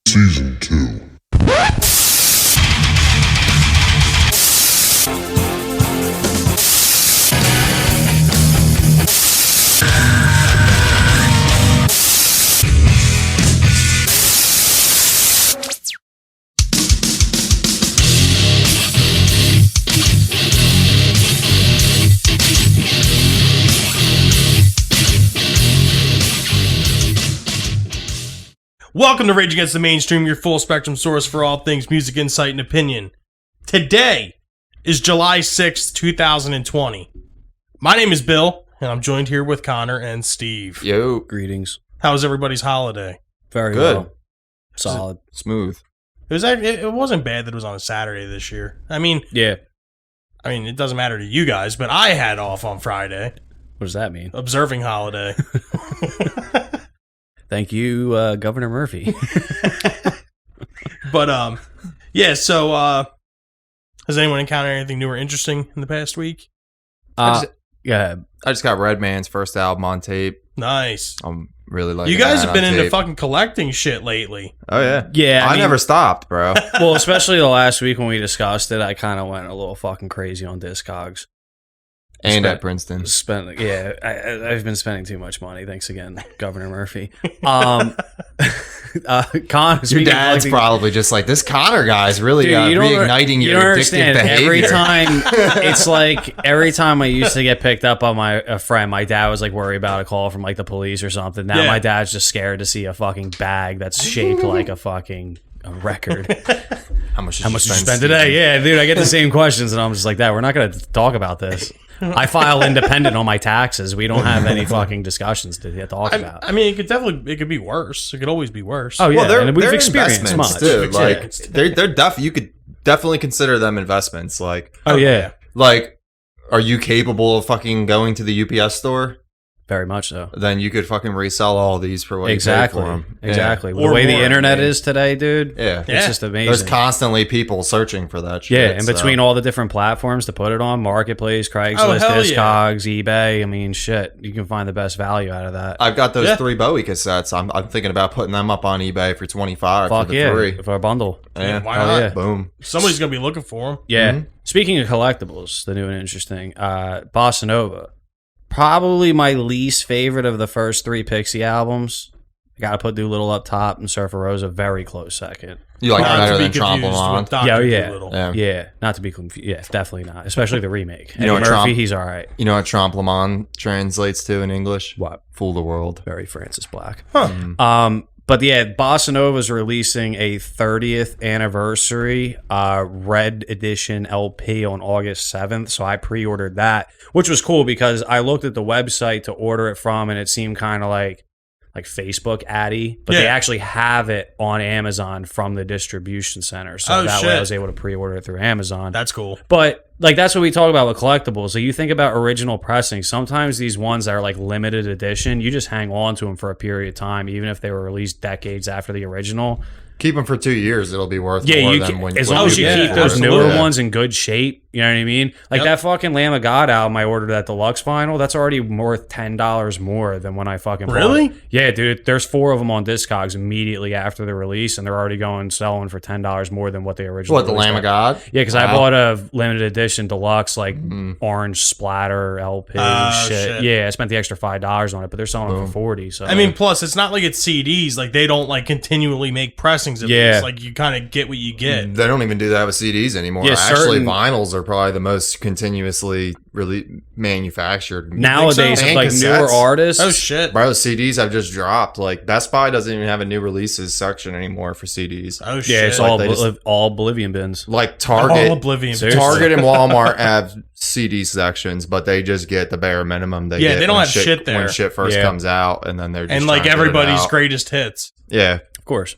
Season 2. Welcome to Rage Against the Mainstream, your full spectrum source for all things music, insight, and opinion. Today is July 6th, 2020. My name is Bill, and I'm joined here with Connor and Steve. Yo. Greetings. How was everybody's holiday? Very Good. well. Solid. Smooth. It wasn't bad that it was on a Saturday this year. I mean, Yeah. it doesn't matter to you guys, but I had off on Friday, What does that mean? observing holiday. Thank you, Governor Murphy. But, yeah, so, has anyone encountered anything new or interesting in the past week? Yeah. I just got Redman's first album on tape. Nice. I'm really liking You guys that have been on into tape. fucking collecting shit lately. Oh, yeah. Yeah. I mean, never stopped, bro. Well, especially the last week when we discussed it, I kind of went a little fucking crazy on Discogs. And at Princeton. I've been spending too much money. Thanks again, Governor Murphy. Con, Your dad's probably just like, this Connor guy's really reigniting you your don't addictive understand. behavior. Every time I used to get picked up on a friend, my dad was like worried about a call from like the police or something. Now my dad's just scared to see a fucking bag that's shaped like a fucking record. How much did How you much did you spend, spend today? Yeah, dude, I get the same questions, and I'm just like, that. We're not going to talk about this. I file independent on my taxes. We don't have any fucking discussions to talk about. It could be worse. It could always be worse. Oh, yeah, Well, and we've they're experienced investments, much. too. Like, Yeah. you could definitely consider them investments. Like, Oh, yeah, are you capable of fucking going to the UPS store? very much so. Then you could fucking resell all these for what Exactly. you paid for them. Exactly. Or The way the more, internet yeah. is today, dude, Yeah. it's Yeah. just amazing. There's constantly people searching for that shit. Yeah, in between all the different platforms to put it on, Marketplace, Craigslist, hell yeah. Discogs, eBay, I mean, shit, you can find the best value out of that. I've got those Yeah. 3 Bowie cassettes. I'm thinking about putting them up on eBay for $25 Fuck for the yeah, 3. for a bundle. Yeah. Why Hell not? yeah. Boom. Somebody's gonna be looking for them. Yeah. Mhm. Speaking of collectibles, the new and interesting, Bossa Nova. Probably my least favorite of the first 3 Pixie albums. I gotta put Doolittle up top and Surfer Rosa very close second. You like it Not better to be than Trompe confused L'Amande? with Dr. Yeah, oh, yeah. Dolittle. Yeah. Yeah, not to be confused. Yeah, definitely not. Especially the remake. You know Eddie what Murphy, Tromp- he's all right. You know what Trompe L'Amande translates to in English? What? Fool the world. Very Francis Black. Huh. But yeah, Bossa Nova is releasing a 30th anniversary red edition LP on August 7th. So I pre-ordered that, which was cool because I looked at the website to order it from, and it seemed kind of like Facebook addy, but they Yeah. actually have it on Amazon from the distribution center. So Oh, that way shit. I was able to pre-order it through Amazon. That's cool. But like that's what we talk about with collectibles. So you think about original pressing. Sometimes these ones that are like limited edition, you just hang on to them for a period of time, even if they were released decades after the original. Keep them for 2 years. It'll be worth Yeah, more you than can, when as when long as you yeah, keep those absolutely. newer ones in good shape. You know what I mean? Like Yep. that fucking Lamb of God album I ordered at Deluxe Vinyl. That's already worth $10 more than when I fucking bought Really? it. Yeah, dude. There's 4 of them on Discogs immediately after the release, and they're already selling for $10 more than what they originally. What, the released Lamb at. of God? Yeah, because I Wow. bought a limited edition deluxe, like orange splatter LP Oh, shit. shit. Yeah, I spent the extra $5 on it, but they're selling it for 40. So Plus it's not like it's CDs. Like they don't like continually make pressings of Yeah. these. Like you kind of get what you get. They don't even do that with CDs anymore. Yeah, Actually, certain- vinyls are probably the most continuously manufactured. nowadays, so? with like And newer cassettes. artists, Oh shit. Bro, CDs have just dropped. Like Best Buy doesn't even have a new releases section anymore for CDs. Oh shit. yeah, it's Like all they just- all Oblivion bins. Like Target, all Oblivion. Seriously. Target and Walmart have CD sections, but they just get the bare minimum. Yeah, get they don't when have shit there. when shit first Yeah. comes out, and then they're just And like trying to put it everybody's out. greatest hits. Yeah, Of course.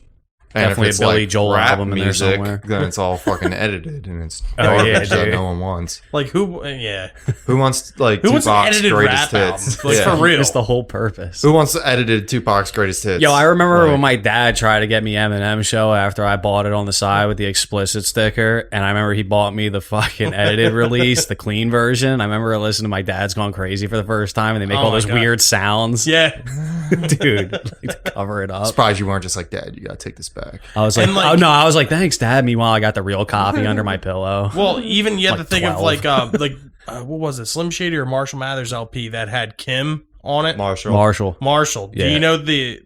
And Definitely if it's a Billy like Joel rap album in there music, somewhere. then it's all fucking edited and it's Oh, garbage yeah, that dude. no one wants. Like who? Yeah. Who wants like Who wants an Tupac's edited greatest rap hits? album? Like, for real. It's the whole purpose. Who wants edited Tupac's greatest hits? Yo, I remember Like, when my dad tried to get me Eminem show after I bought it on the side with the explicit sticker, and I remember he bought me the fucking edited release, the clean version. I remember listening to my dad's going crazy for the first time, and they make Oh all my those God. weird sounds. Yeah. Dude, like, to cover it up. surprised you weren't just like, Dad, you gotta take this back. I was like, And, like- oh no, I was like, thanks, Dad. Meanwhile, I got the real copy under my pillow. Well, even you have Like to think 12. of what was it, Slim Shady or Marshall Mathers LP that had Kim on it? Marshall. Marshall. Do Yeah. you know the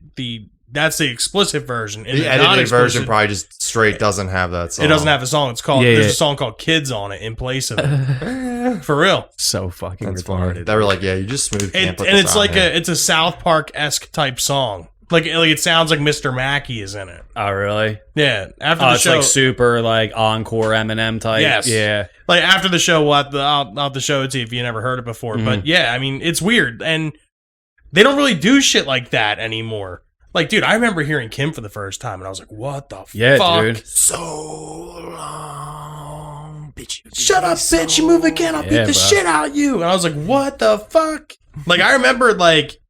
that's the explicit version? In The edited non-explicit version probably just straight doesn't have that song. It doesn't have a song. It's called. Yeah, There's yeah. a song called "Kids" on it in place of it. For real. So fucking That's funny. retarded. They were like, yeah, you just smooth can't And put it's this on like here. it's a South Park esque type song. Like it sounds like Mr. Mackey is in it. Oh really? Yeah. After Oh, the it's show, like super like encore Eminem type. Yes. Yeah. like after the show, I'll have to show it to you if you never heard it before. Mm-hmm. But yeah, I mean, it's weird, and they don't really do shit like that anymore. Like, dude, I remember hearing Kim for the first time, and I was like, "What the Yeah, fuck?" dude. so long, bitch. Shut up, bitch! You move again, I'll beat Yeah, the bro. shit out of you. And I was like, "What the fuck?" Like, I remember like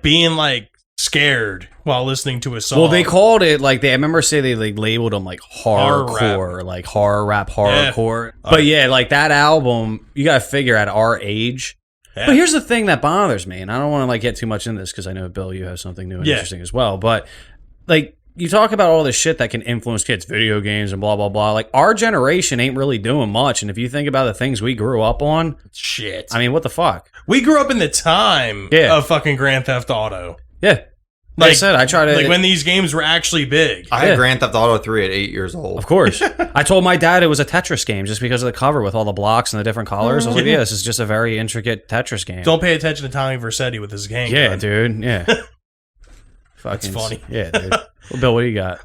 being like scared while listening to a song. Well, they called it like I remember say they like labeled them like Horror hardcore, like horror rap, Yeah. horrorcore. But yeah, like that album, you got to figure at our age. Yeah. But here's the thing that bothers me, and I don't want to like get too much in this because I know Bill, you have something new and Yeah. interesting as well. But like you talk about all this shit that can influence kids, video games and blah blah blah. Like our generation ain't really doing much, and if you think about the things we grew up on, shit. I mean, what the fuck? We grew up in the time Yeah. of fucking Grand Theft Auto. Yeah, like I said, I try to like when these games were actually big. I had Yeah. Grand Theft Auto 3 at 8 years old. Of course. I told my dad it was a Tetris game just because of the cover with all the blocks and the different colors. I was like, yeah, this is just a very intricate Tetris game. Don't pay attention to Tommy Vercetti with his gang. Yeah, gun. dude. Yeah. That's funny. Yeah, dude. Well, Bill, what do you got?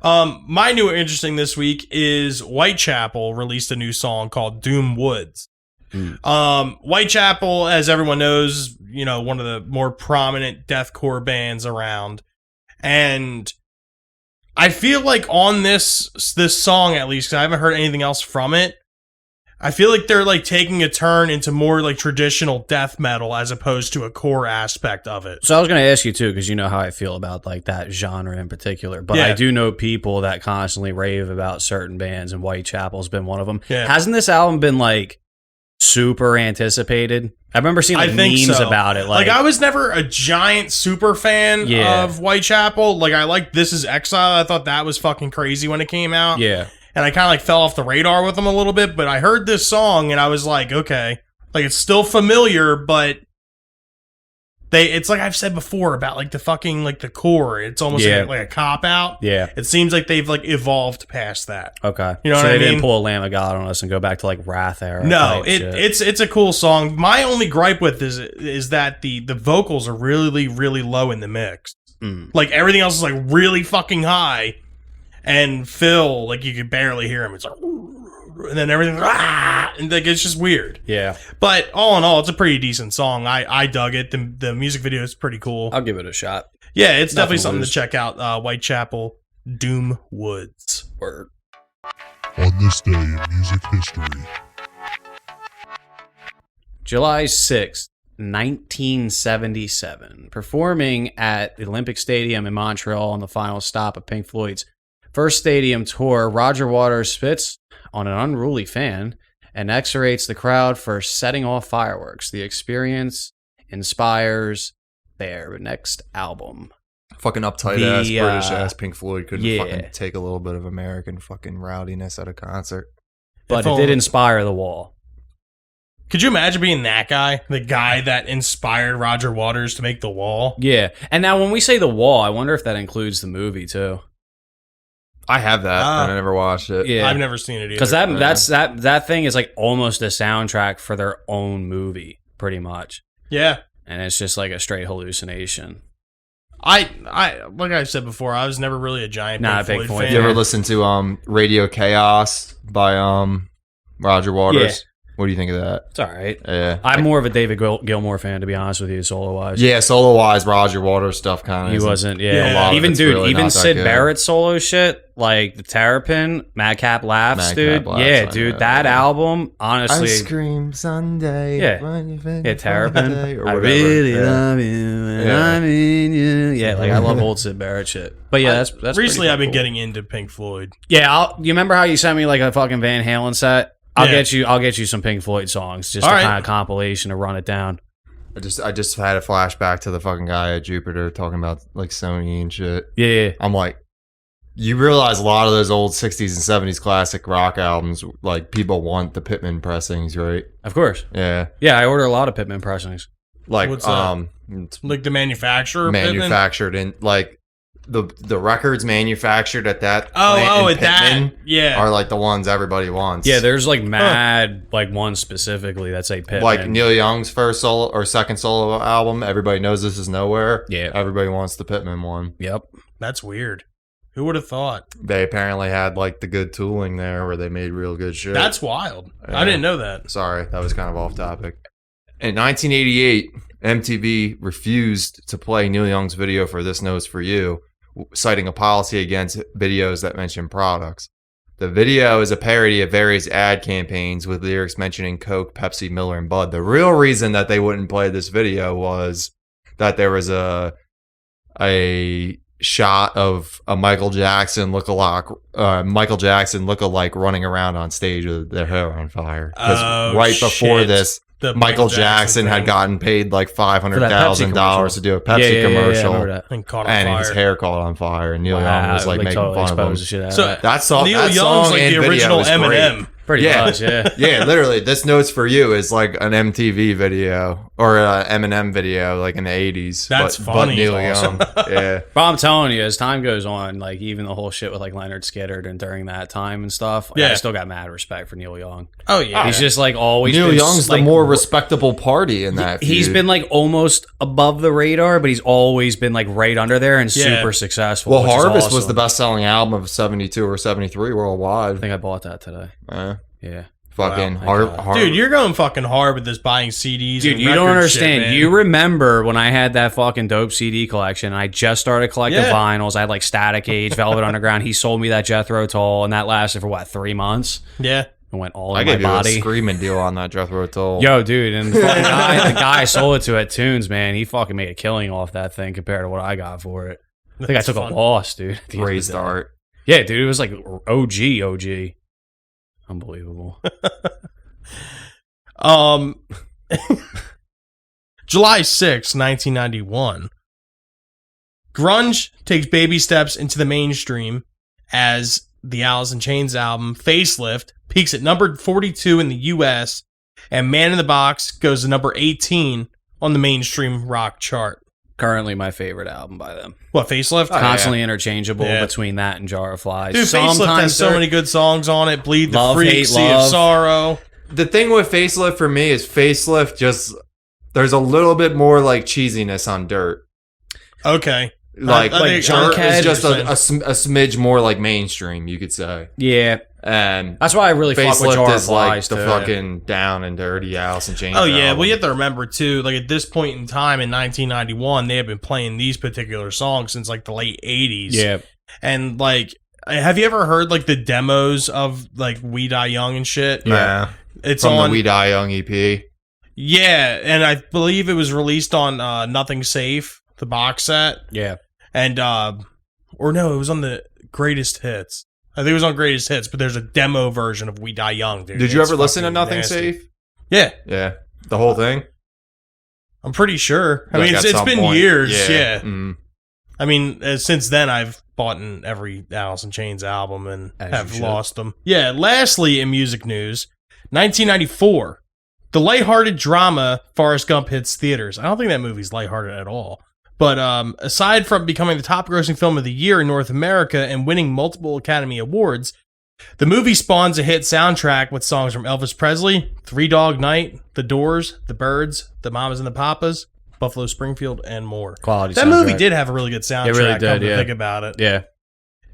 My new interesting this week is Whitechapel released a new song called Doom Woods. Whitechapel, as everyone knows, you know, one of the more prominent deathcore bands around. And I feel like on this song, at least, 'cause I haven't heard anything else from it, I feel like they're like taking a turn into more like traditional death metal as opposed to a core aspect of it. So I was going to ask you too, because you know how I feel about like that genre in particular. But Yeah. I do know people that constantly rave about certain bands, and Whitechapel's been one of them. Yeah. Hasn't this album been like super anticipated? I remember seeing like I think memes so. about it. Like I was never a giant super fan Yeah. of Whitechapel. Like I liked This Is Exile. I thought that was fucking crazy when it came out. yeah. And I kind of like fell off the radar with them a little bit, but I heard this song and I was like, okay, like it's still familiar, but it's like I've said before about like the fucking like the core. It's almost Yeah. like a cop out. Yeah. It seems like they've like evolved past that. Okay. You know so what they I mean? didn't pull a Lamb of God on us and go back to like Wrath era. No, type shit. it's a cool song. My only gripe with is that the vocals are really really low in the mix. Mm. Like everything else is like really fucking high, and Phil like you could barely hear him. It's like, and then everything and like it's just weird. Yeah. But all in all, it's a pretty decent song. I dug it. The music video is pretty cool. I'll give it a shot. Yeah, it's definitely nothing something lose. to check out. Whitechapel, Doom Woods. Word. On this day in music history, July 6th, 1977, performing at the Olympic Stadium in Montreal on the final stop of Pink Floyd's first stadium tour, Roger Waters spits on an unruly fan and execrates the crowd for setting off fireworks. The experience inspires their next album. Fucking uptight ass, The, British ass Pink Floyd couldn't yeah. fucking take a little bit of American fucking rowdiness at a concert. But If it only- did inspire The Wall. Could you imagine being that guy? The guy that inspired Roger Waters to make The Wall? Yeah. And now when we say The Wall, I wonder if that includes the movie too. I have that, Ah. and I never watched it. Yeah. I've never seen it either. Because that thing is like almost a soundtrack for their own movie, pretty much. Yeah. And it's just like a straight hallucination. I like I said before, I was never really a giant Not Pink a big Floyd Floyd fan. You ever listen to Radio Chaos by Roger Waters? What do you think of that? It's all right. Yeah. I'm more of a David Gilmour fan, to be honest with you, solo-wise. Yeah, solo-wise, Roger Waters stuff kind of. He wasn't, A lot of Even, it's dude, really even not that Sid good. Barrett's solo shit, like the Terrapin, Madcap Laughs, Madcap dude. Laughs, Yeah, I dude, know, that yeah. album, honestly. Ice cream Sunday. Yeah, Terrapin. Or I whatever. really Yeah. love you, and Yeah. I mean you. Yeah, like I love old Sid Barrett shit. But yeah, that's Recently, pretty I've been cool. getting into Pink Floyd. Yeah, you remember how you sent me like a fucking Van Halen set? I'll Yeah. get you some Pink Floyd songs, just All a right. kind of compilation to run it down. I just had a flashback to the fucking guy at Jupiter talking about like Sony and shit. Yeah. I'm like, you realize a lot of those old 60s and 70s classic rock albums, like people want the Pittman pressings, right? Of course. Yeah. Yeah, I order a lot of Pittman pressings. Like What's that? it's Like the manufacturer. Pittman? manufactured in like the records manufactured at that Oh, plant in at that. Pittman Yeah. are like the ones everybody wants. Yeah, there's like mad like one specifically that say Pittman. like Neil Young's first solo or second solo album, everybody knows this is nowhere. Yeah. Everybody wants the Pittman one. Yep. That's weird. Who would have thought? They apparently had like the good tooling there where they made real good shit. That's wild. Yeah. I didn't know that. Sorry, that was kind of off topic. In 1988, MTV refused to play Neil Young's video for This Note's For You, citing a policy against videos that mention products. The video is a parody of various ad campaigns with lyrics mentioning Coke, Pepsi, Miller, and Bud. The real reason that they wouldn't play this video was that there was a shot of a Michael Jackson lookalike running around on stage with their hair on fire. 'Cause Oh, right before shit. this, The Michael Jackson had thing. gotten paid like For that Pepsi $500,000 to do a Pepsi Yeah, I commercial, remember that. and caught on and fire. his hair caught on fire, and Neil Young Wow, was like making totally fun of him. exposed the shit out of So that. That song, Neil that Young's song like and the video original is great. Eminem. Pretty Yeah. much, yeah. Yeah, literally, This Note's For You is like an MTV video or an Eminem video, like in the 80s. That's but funny. Neil That's Young, yeah. But I'm telling you, as time goes on, like even the whole shit with like Leonard Skinner and during that time and stuff, like, Yeah. I still got mad respect for Neil Young. Oh yeah. He's just like always Neil been, Young's like, the more respectable party in that. He's feud. been like almost above the radar, but he's always been like right under there and Yeah. super successful. Well, which is Harvest was awesome. the best-selling album of 72 or 73 I worldwide. think I bought that today. Yeah. Fucking Wow, my God. Dude, you're going fucking hard with this buying CDs. Dude, and you don't record understand. shit, man. You remember when I had that fucking dope CD collection? I just started collecting Yeah. vinyls. I had like Static Age, Velvet Underground. He sold me that Jethro Tull, and that lasted for what, 3 months? Yeah. It went all I in my gave you a body. screaming deal on that Jethro Tull. Yo, dude, and the fucking guy I sold it to at Tunes, man, he fucking made a killing off that thing compared to what I got for it. I think I took fun. a loss, dude. at the end of Raised the day. art. Yeah, dude, it was like OG. Unbelievable. July 6, 1991. Grunge takes baby steps into the mainstream as the Alice in Chains album Facelift peaks at number 42 in the US, and Man in the Box goes to number 18 on the mainstream rock chart. Currently my favorite album by them. What, Facelift? Constantly interchangeable Yeah. between that and Jar of Flies. Dude, Facelift has so they're- many good songs on it. Bleed the Love, Freak, Hate, Sea of Love. Sorrow. The thing with Facelift for me is Facelift just, there's a little bit more like cheesiness on Dirt. Okay. Like I think Dirt Junkhead is just is a smidge more like mainstream, you could say. Yeah. And That's why I really fuck with Jar Facelift of is like Flies, the too. fucking down and dirty Alice in Chains. Oh yeah, album. well you have to remember too, like at this point in time in 1991, they have been playing these particular songs since like the late 80s. Yeah. And like, have you ever heard like the demos of like We Die Young and shit? Yeah. It's From on the We Die Young E EP. Yeah, and I believe it was released on Nothing Safe, the box set. Yeah. And or no, it was on the Greatest Hits. I think it was on Greatest Hits, but there's a demo version of We Die Young, dude. Did you It's ever listen to fucking Nothing nasty. Safe? Yeah, Yeah. The whole thing? I'm pretty sure. I Like, mean, at it's some been point. years. Yeah. Mm. I mean, since then, I've bought in every Alice in Chains album and As have you should. lost them. Yeah, lastly, in music news, 1994, the lighthearted drama Forrest Gump hits theaters. I don't think that movie's lighthearted at all. But aside from becoming the top grossing film of the year in North America and winning multiple Academy Awards, the movie spawns a hit soundtrack with songs from Elvis Presley, Three Dog Night, The Doors, The Byrds, The Mamas and the Papas, Buffalo Springfield, and more. Quality That soundtrack. movie did have a really good soundtrack. It really come did, to yeah. think about it. Yeah.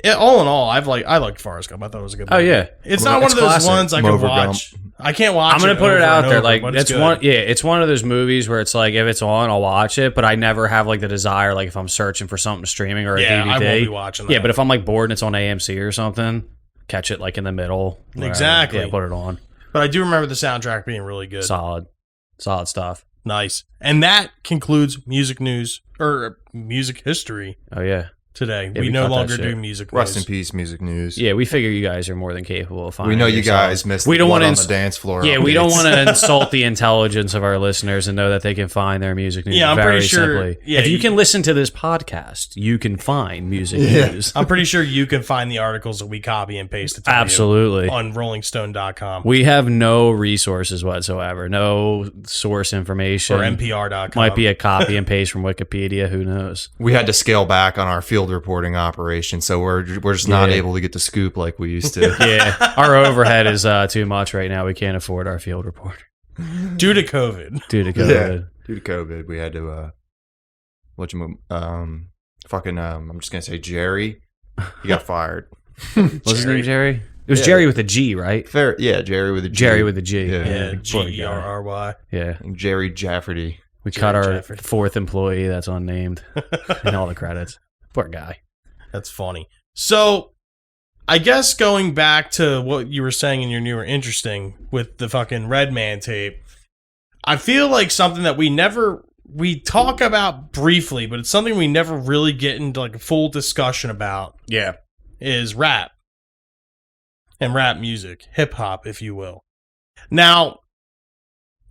all in all, I liked Forrest Gump. I thought it was a good movie. Oh yeah, It's not one of those classic. ones I can Mover watch. I can't watch. I'm gonna put over it out and there. over, Like but it's it's good. one. Yeah, it's one of those movies where it's like if it's on, I'll watch it. But I never have like the desire. Like if I'm searching for something streaming or a Yeah, DVD. I won't be watching that. Yeah, but if I'm like bored and it's on AMC or something, catch it like in the middle. whatever. Exactly. Yeah, put it on. But I do remember the soundtrack being really good. Solid stuff. Nice. And that concludes music news or music history Oh yeah. today. Yeah, we we no cut that longer shit. do music Rest in news. peace, music news. Yeah, we figure you guys are more than capable of finding. We know you yourselves. guys missed We the don't blood wanna on ins- the dance floor. Yeah, we don't updates. want to insult the intelligence of our listeners and know that they can find their music news Yeah, I'm very pretty sure- simply. yeah, if you you- can listen to this podcast, you can find music news. I'm pretty sure you can find the articles that we copy and paste to Absolutely. on rollingstone.com We have no resources whatsoever, no source information. or npr.com. Might be a copy and paste from Wikipedia. Who knows? We had to scale back on our field reporting operation, so we're just not Yeah. able to get the scoop like we used to. Yeah, our overhead is too much right now. We can't afford our field reporter due to COVID. due to COVID. Yeah. Due to COVID, we had to I'm just gonna say Jerry. He got fired. What's his name? Jerry. It was Yeah. Jerry with a G, right? Fair, yeah, Jerry with a G. Jerry with a G. Yeah. Yeah, Poor guy. Gerry. Yeah. Jerry Jafferty. We Jerry cut our Jeffrey. fourth employee that's unnamed in all the credits. Poor guy. That's funny. So, I guess going back to what you were saying in your newer interesting with the fucking Redman tape, I feel like something that we talk about briefly, but it's something we never really get into like a full discussion about Yeah. is rap and rap music, hip hop, if you will. Now,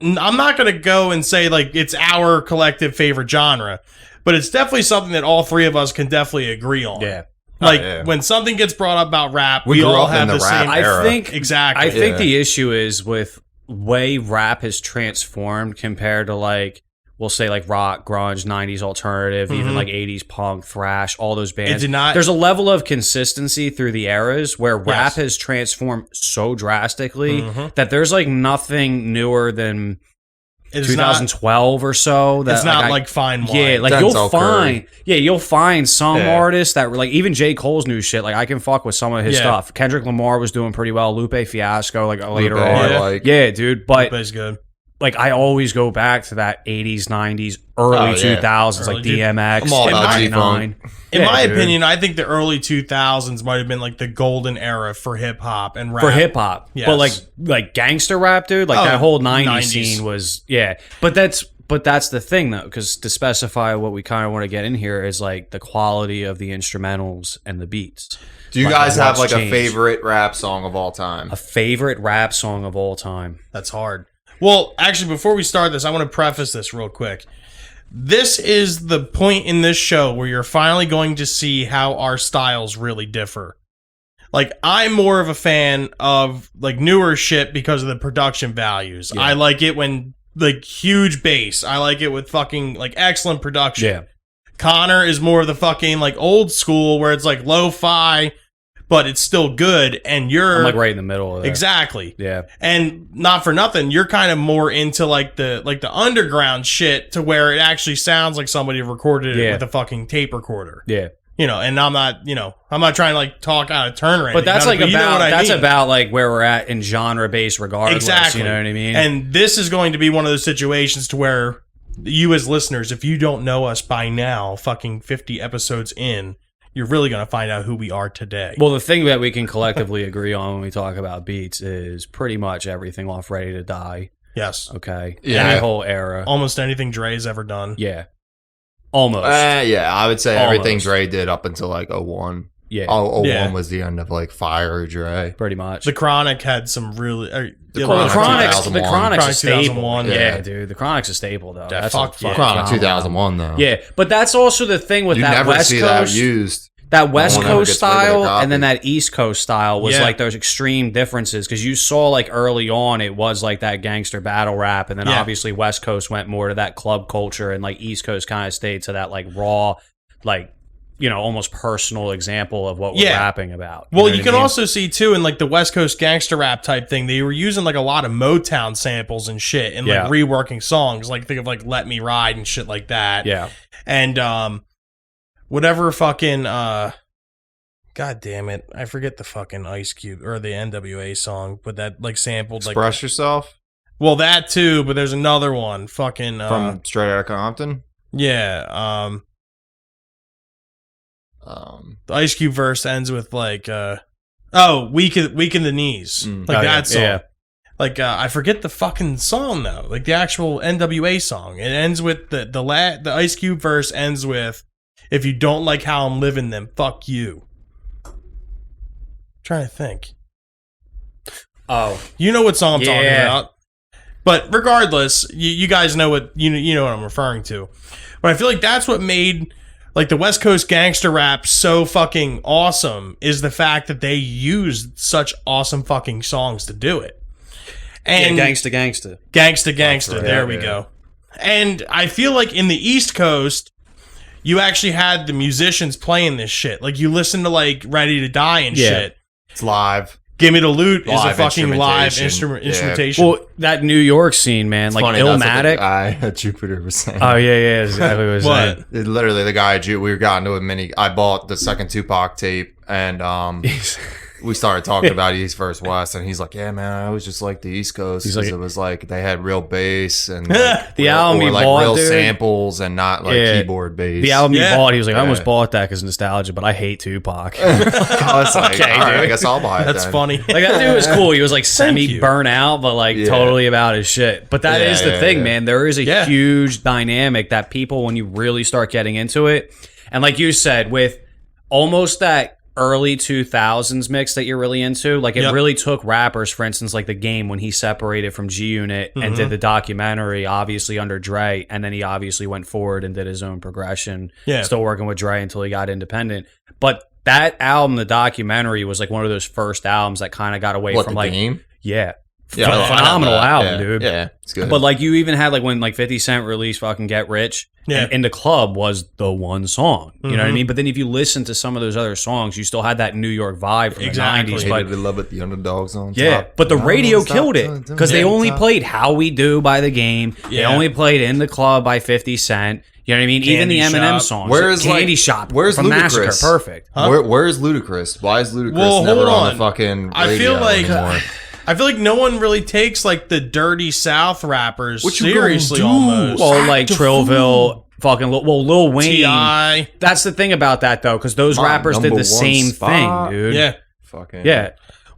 I'm not going to go and say like it's our collective favorite genre, but it's definitely something that all three of us can definitely agree on. Yeah. Like yeah. when something gets brought up about rap, We we grew all up in have the the rap same. era. I think Exactly. I think Yeah. the issue is with way rap has transformed compared to like we'll say like rock, grunge, 90s alternative, even Mhm. like 80s punk, thrash, all those bands. It did not. There's a level of consistency through the eras where rap Yes. has transformed so drastically Mhm. that there's like nothing newer than It's not. 2012 or so. That It's not I- like fine wine. yeah, like Denzel you'll Curry. find some Yeah. artists that were like even J. Cole's new shit. Like I can fuck with some of his Yeah. stuff. Kendrick Lamar was doing pretty well. Lupe Fiasco, like later Lupe, on. Yeah. like, Yeah, dude. But Lupe's good. like I always go back to that 80s, 90s, early Oh, yeah. 2000s, Early like two- DMX, I'm all about 99. In Yeah, my dude. opinion, I think the early 2000s might have been like the golden era for hip hop and rap. For hip hop, Yes. but like gangster rap, dude, like Oh, that whole 90s 90s. scene was But that's the thing though, because to specify what we kind of want to get in here is like the quality of the instrumentals and the beats. Do you Like, guys have what's like changed? a favorite rap song of all time? A favorite rap song of all time? That's hard. Well, actually, before we start this, I want to preface this real quick. This is the point in this show where you're finally going to see how our styles really differ. Like, I'm more of a fan of like newer shit because of the production values. Yeah. I like it when like huge bass. I like it with fucking like excellent production. Yeah. Connor is more of the fucking like old school where it's like lo-fi, but it's still good. And you're I'm like right in the middle of that. exactly. Yeah. And not for nothing, you're kind of more into like the underground shit to where it actually sounds like somebody recorded it Yeah. with a fucking tape recorder. Yeah. You know, and I'm not trying to like talk out of turn or anything. But that's like you know about what I that's mean. about like where we're at in genre based regardless. Exactly. You know what I mean? And this is going to be one of those situations to where you as listeners, if you don't know us by now, fucking 50 episodes in, you're really going to find out who we are today. well, the thing that we can collectively agree on when we talk about beats is pretty much everything off Ready to Die. Yes. Okay. Yeah. That whole era. Almost anything Dre's ever done. Yeah. Almost. Yeah, I would say everything Almost. Dre did up until like 01. yeah. Oh, 01 Yeah. was the end of like Fire Dre. Pretty much. The Chronic had some really... The Well, the Chronic Chronic's 2001. a Chronic staple. 2001, Yeah, yeah. dude. The Chronic's a staple, though. Yeah, That's fuck a yeah. Chronic phenomenal. 2001 though. Yeah, but that's also the thing with You that never West see Coast. that used. That West one ever Coast gets rid of their style copy. and then that East Coast style was Yeah. like those extreme differences because you saw like early on it was like that gangster battle rap and then Yeah. obviously West Coast went more to that club culture and like East Coast kind of stayed to that like raw, like, you know, almost personal example of what we're Yeah. rapping about. Well, know you what can I mean? also see too in like the West Coast gangster rap type thing, they were using like a lot of Motown samples and shit and Yeah. like reworking songs. Like think of like Let Me Ride and shit like that. Yeah. And whatever fucking God damn it. I forget the fucking Ice Cube or the NWA song, but that like sampled like Express Yourself well that too, but there's another one. Fucking from Straight Outta Compton. yeah, the Ice Cube verse ends with like weaken the knees. Like that song. Yeah. Like I forget the fucking song though. Like the actual NWA song. It ends with the Ice Cube verse ends with if you don't like how I'm living, then fuck you. Trying to think. Oh, you know what song I'm talking about. But regardless, you guys know what you know what I'm referring to. But I feel like that's what made like the West Coast gangster rap so fucking awesome is the fact that they used such awesome fucking songs to do it. And Gangsta. Right, there we go. And I feel like in the East Coast, you actually had the musicians playing this shit. Like you listen to like Ready to Die and shit. It's live. Give Me the Loot is a Live fucking live instrumentation. Well, that New York scene, man, It's like funny, that's what the Illmatic. guy at Jupiter was saying. Oh yeah, exactly what he was What? saying. Literally, the guy at Jupiter, we got into a mini. I bought the second Tupac tape, and we started talking about East versus West, and he's like, "Yeah, man, I always just like the East Coast because it was like they had real bass and like, The album he like bought, real dude. samples and not like keyboard bass." The album he bought, he was like, I Yeah. almost bought that because nostalgia, but I hate Tupac. I was like, Okay, "All right, dude. I guess I'll buy it." That's then. funny. Like that dude was cool. He was like semi you. burnt out, but like totally about his shit. But that is the thing, man. There is a huge dynamic that people, when you really start getting into it, and like you said, with almost that early 2000s mix that you're really into, like it really took rappers, for instance, like The Game when he separated from G Unit and did the documentary, obviously under Dre, and then he obviously went forward and did his own progression, still working with Dre until he got independent. But that album, the documentary, was like one of those first albums that kind of got away from The like Game? phenomenal album, dude. Yeah, it's good. But like you even had like when like 50 Cent released fucking Get Rich, and In the Club was the one song. You know what I mean? But then if you listen to some of those other songs, you still had that New York vibe from the 90s. But Hated to Love It, the Underdogs on top. but the radio killed it because they only played How We Do by The Game. They only played In the Club by 50 Cent. You know what I mean? Even the Eminem songs. Where's Candy Shop? Where's from Ludacris? Massacre? Perfect. Where's Ludacris? Why is Ludacris Well, never hold on on. the fucking radio I feel like anymore? I feel like no one really takes like the dirty South rappers What you seriously gonna do? almost. Well, like Trillville, fucking Lil Wayne. T.I. That's the thing about that though, because those My rappers did number the one same spot. thing, dude. Yeah. Fucking Yeah.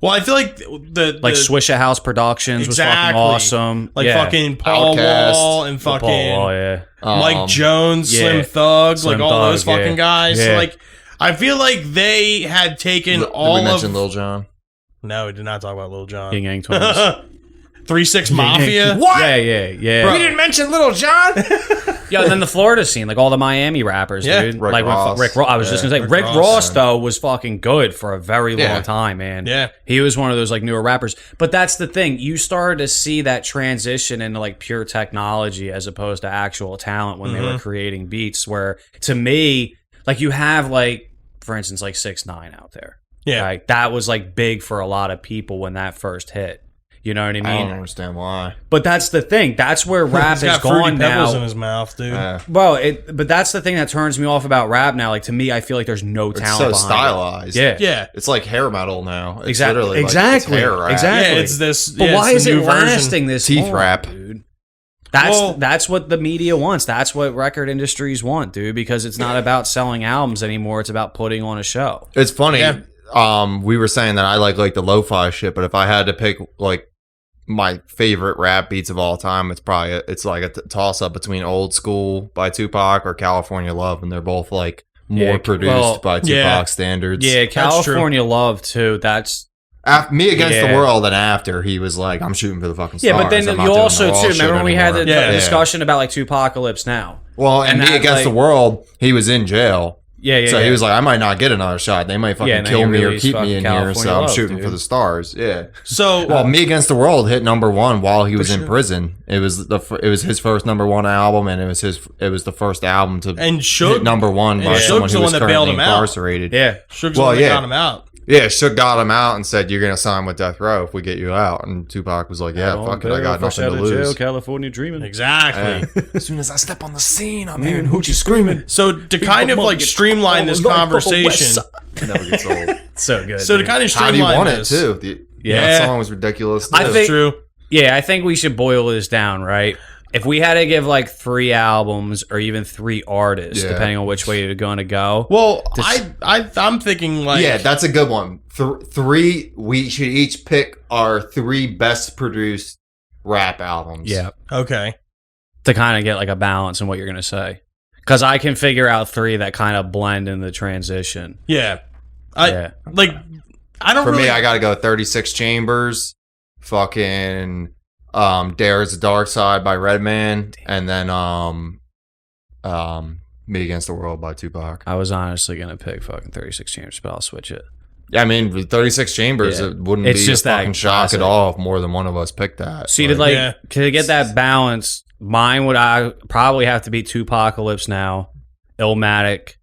Well, I feel like the Like Swisha House Productions was fucking awesome. Like yeah. fucking Paul Outkast. Wall and Paul fucking Wall, yeah. Mike Jones, yeah. Slim Thug, Slim like all Thug, those fucking yeah. guys. Yeah. So, like I feel like they had taken Did all we of. mention Lil Jon? No, we did not talk about Lil Jon. Yin Yang Twins. 3-6 Mafia. What? Yeah. Bro. We didn't mention Lil Jon. Yeah, and then the Florida scene, like all the Miami rappers, Yeah. dude. Rick like Ross. Rick Ross. I was just gonna say, Rick Rick Ross, Ross though was fucking good for a very Yeah. long time, man. Yeah. He was one of those like newer rappers. But that's the thing. You started to see that transition into like pure technology as opposed to actual talent when they were creating beats. Where to me, like you have like, for instance, like 6ix9ine out there. Yeah. Right? That was like big for a lot of people when that first hit. You know what I I mean? don't understand why. But that's the thing. That's where rap He's has got Fruity gone Pebbles now. in his mouth, dude. Well, but that's the thing that turns me off about rap now. Like to me, I feel like there's no It's talent. so behind stylized. It. Yeah, Yeah. It's like hair metal now. It's Exactly. literally like, Exactly. it's hair rap. Exactly. Yeah, it's this. But yeah, why it's is the it new version. lasting this Teeth long, rap. dude? That's what the media wants. That's what record industries want, dude. Because it's not about selling albums anymore. It's about putting on a show. It's funny. Yeah. We were saying that I like the lo-fi shit, but if I had to pick like my favorite rap beats of all time, it's like a toss-up between Old School by Tupac or California Love, and they're both like more produced by Tupac standards. Yeah, California Love too. That's Me Against the World, and after he was like, I'm shooting for the fucking stars. yeah. But then I'm not you doing also the raw too shit remember when we had the anymore. discussion about like Tupacalypse Now. Well, and Me that, Against like- the World, he was in jail. Yeah. So he was like, I might not get another shot. They might fucking and then kill he me or released keep me fucking in here. California So I'm Love, shooting dude. for the stars. Yeah. So Well, Me Against the World hit #1 while he was in prison. It was his first #1 album, and it was the first album to and hit Suge #1 by Suge's someone the who one was that bailed currently him out. incarcerated. Yeah. Suge's Well, the one that yeah. got him out. Yeah, Suge got him out and said, "You're gonna sign with Death Row if we get you out." And Tupac was like, "Yeah, fuck it, I got nothing to lose." California dreaming. Exactly. As soon as I step on the scene, I'm hearing hoochie screaming. So to kind of like streamline this conversation, It never gets old. So good. So to dude. kind of How do you streamline want this, it too? Yeah. That song was ridiculous. Too. I think- true. Yeah, I think we should boil this down, right? If we had to give like 3 albums or even 3 artists, Yeah. depending on which way you're going to go. Well, This- I'm thinking like yeah, that's a good one. 3. We should each pick our 3 best produced rap albums. Yeah. okay. To kind of get like a balance in what you're going to say. Because I can figure out 3 that kind of blend in the transition. Yeah. Yeah. I don't For really me, I got to go 36 Chambers, fucking Dare's the Dark Side by Redman, and then Me Against the World by Tupac. I was honestly going to pick fucking 36 Chambers, but I'll switch it. Yeah, I mean, with 36 Chambers, Yeah. it wouldn't It's be just a that fucking shock classic. at all if more than one of us picked that. See, to Yeah. to get that balance, mine would I probably have to be Tupacalypse Now, Illmatic,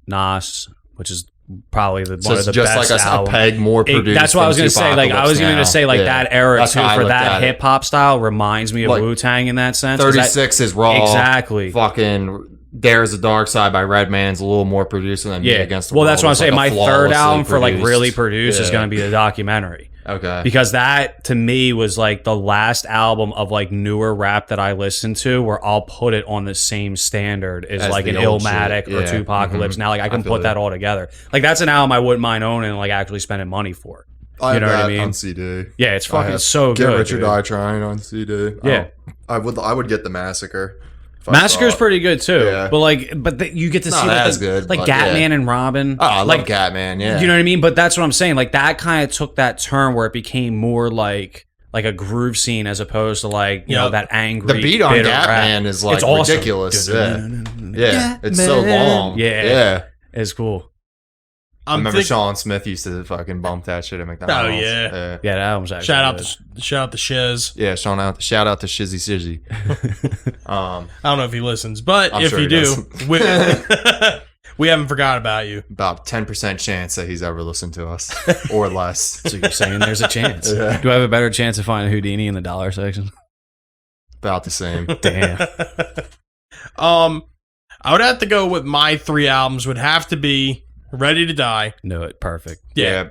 Nas, which is probably so one it's of the just best like a albums. peg more produced. That's what I was going gonna to say. Like I was going to say, like that era That's too how I for looked that at it. hip hop style reminds me of Like, Wu Tang in that sense. 'cause 36 is raw. exactly. Fucking Dare's the Dark Side by Redman's a little more produced than Me Yeah. Against the Well, World. that's what I'm It's like saying. a My third flawlessly album for like produced. really produced is Yeah. going to be the documentary. Okay. Because that to me was like the last album of like newer rap that I listened to where I'll put it on the same standard as like the an old Illmatic shit. or Yeah. Tupacalypse. Mhm. Now like I can feel put that it. all together. Like that's an album I wouldn't mind owning and like actually spending money for. I You know have what I that mean? on CD. Yeah, it's I fucking have so Get good. Rich or dude. Die Trying on CD. Yeah. I would get the Massacre. if I Massacre's saw it. pretty good too. Yeah. But you get to Not see like, as good, like but Gatman and Robin. Oh, I love like Catman. Yeah. You know what I mean? But that's what I'm saying. Like that kind of took that turn where it became more like a groove scene as opposed to like you know that angry. the beat on bitter rap. Gatman is like It's awesome. ridiculous. Yeah. It's so long. Yeah. It's cool. I remember Sean Smith used to fucking bump that shit at McDonald's. Oh, yeah. Yeah, that album's actually shout good. out to Shiz. Yeah, shout out to Shizzy Shizzy. I don't know if he listens, but I'm if sure you he do, we haven't forgot about you. About 10% chance that he's ever listened to us, or less. So you're saying there's a chance? Yeah. Do I have a better chance of finding Houdini in the dollar section? About the same. Damn. I would have to go with my 3 albums. Would have to be Ready to Die. Knew it. Perfect. Yeah.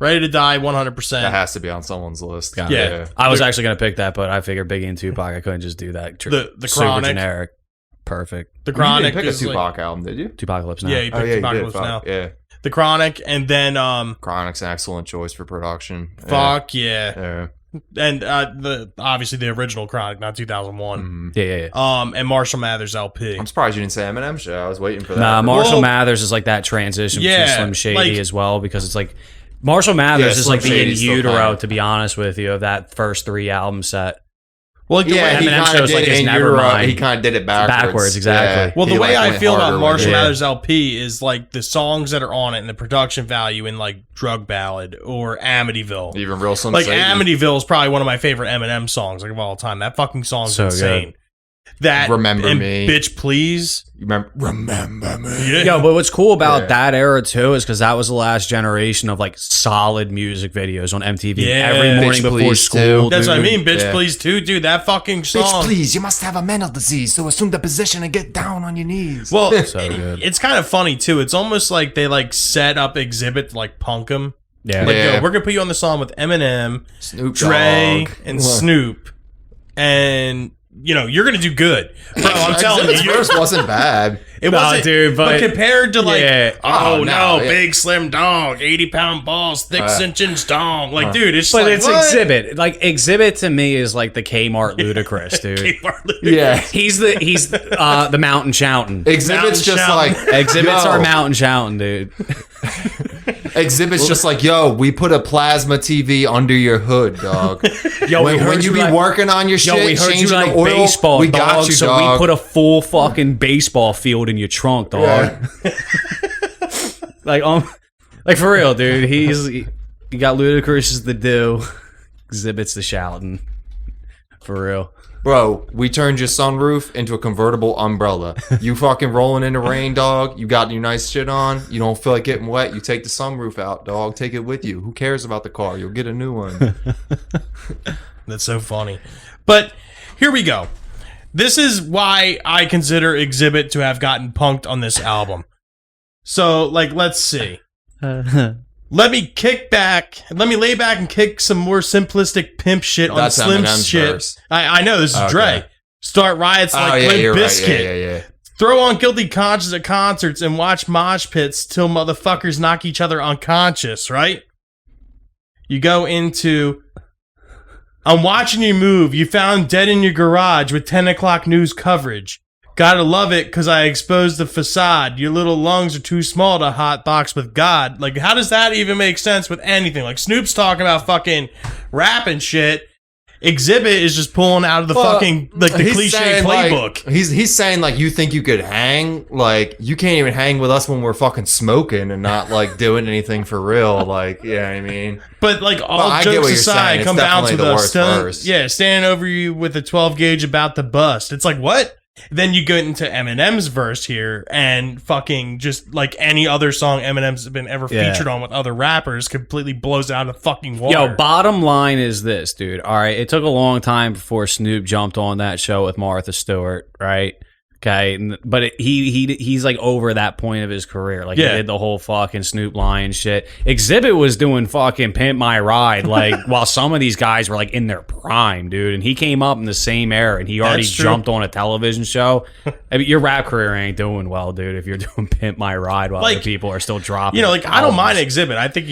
Ready to Die, 100%. That has to be on someone's list. Got Yeah. it. I was actually gonna pick that, but I figured Biggie and Tupac. I couldn't just do that. The Super Chronic. generic. Perfect. The You Chronic didn't pick a is like, Tupac album, did you? Tupacalypse now. yeah, you picked you did. Apocalypse Fuck, Now. Yeah. The Chronic, and then Chronic's an excellent choice for production. fuck yeah, Yeah. and the obviously the original Chronic, not 2001. Mhm. Yeah. And Marshall Mathers LP. I'm surprised you didn't say Eminem shit. I was waiting for that. Nah, Marshall Well, Mathers is like that transition yeah, between Slim Shady like- as well because it's like Marshall Mathers Yeah, is Slim like the in Shady's still utero, kind of- to be honest with you, of that first 3 album set. Well, like the Yeah, way, he Eminem kind of shows, did like, it his in Nevermind. utero. He kind of did it backwards. Backwards, exactly. Yeah. well, the He, way like, I went feel about harder with Marshall it. Mathers LP is like the songs that are on it and the production value in like Drug Ballad or Amityville. Even Real Slim Like Shady. Amityville is probably one of my favorite Eminem songs like of all time. That fucking song's So insane. That Remember and Me. Bitch Please. You remember me? Yeah. Yo, but what's cool about Yeah. that era too is because that was the last generation of like solid music videos on MTV Yeah. every morning Bitch before Please, school. too. That's what I dude. mean. Bitch Yeah. Please too, dude. That fucking song. please, you must have a mental disease, so assume the position and get down on your knees. Well, So good. it's kind of funny too. It's almost like they like set up Xibit to like punk him. Yeah. Like, Yeah. yo, we're gonna put you on the song with Eminem, Snoop Dre, Dogg. and Snoop, and you know you're gonna do good, bro. I'm telling Exhibit's you, verse wasn't bad. it Nah, wasn't, dude, but- compared to like, Yeah. oh, Oh, no, no, yeah. big slim dog, 80-pound balls, thick cinching dong, like, dude, it's But like, it's what? Exhibit. Like Exhibit to me is like the Kmart Ludacris, dude. K-Mart Ludacris. Yeah. He's the mountain shouting. Exhibit's just Shouting. like Exhibits yo, are mountain shouting, dude. Exhibit's just like, yo, we put a plasma TV under your hood, dog. Yo, we heard when you be like- working on your Yo, shit, we heard you changing like the oil, baseball, we dog, got you, so dog. we put a full fucking baseball field in your trunk, dog. Like for real, dude. You got Ludacris the do, Exhibits the shouting. For real. Bro, we turned your sunroof into a convertible umbrella. You fucking rolling in the rain, dog. You got your nice shit on. You don't feel like getting wet. You take the sunroof out, dog. Take it with you. Who cares about the car? You'll get a new one. That's so funny. But here we go. This is why I consider Exhibit to have gotten punked on this album. So, like, let's see. Let me kick back. Let me lay back and kick some more simplistic pimp shit on That's Slim Eminem's shit. verse. I know this is Okay. Dre. Start riots like Limp you're Bizkit. right. Yeah. Throw on guilty conscience at concerts and watch mosh pits till motherfuckers knock each other unconscious. Right? You go into. I'm watching you move. You found dead in your garage with 10 o'clock news coverage. Gotta love it because I exposed the facade. Your little lungs are too small to hotbox with God. Like, how does that even make sense with anything? Like, Snoop's talking about fucking rap and shit. Xibit is just pulling out of the fucking, like, the He's cliche saying, playbook. Like, he's saying, like, you think you could hang? Like, you can't even hang with us when we're fucking smoking and not, like, doing anything for real. Like, yeah, I mean. But, like, all I get jokes what you're aside, saying. come It's down to definitely the worst the verse. standing over you with a 12 gauge about to bust. It's like, what? Then you get into Eminem's verse here, and fucking just like any other song Eminem's been ever featured on with other rappers, completely blows out of the fucking water. Yo, bottom line is this, dude. All right, it took a long time before Snoop jumped on that show with Martha Stewart, right? Okay, but he's like over that point of his career. Like, he did the whole fucking Snoop Lion shit. Xibit was doing fucking Pimp My Ride, like, while some of these guys were like in their prime, dude. And he came up in the same era, and he already jumped on a television show. I mean, your rap career ain't doing well, dude. If you're doing Pimp My Ride while Like, other people are still dropping, you know, like, I don't mind albums. Xibit. I think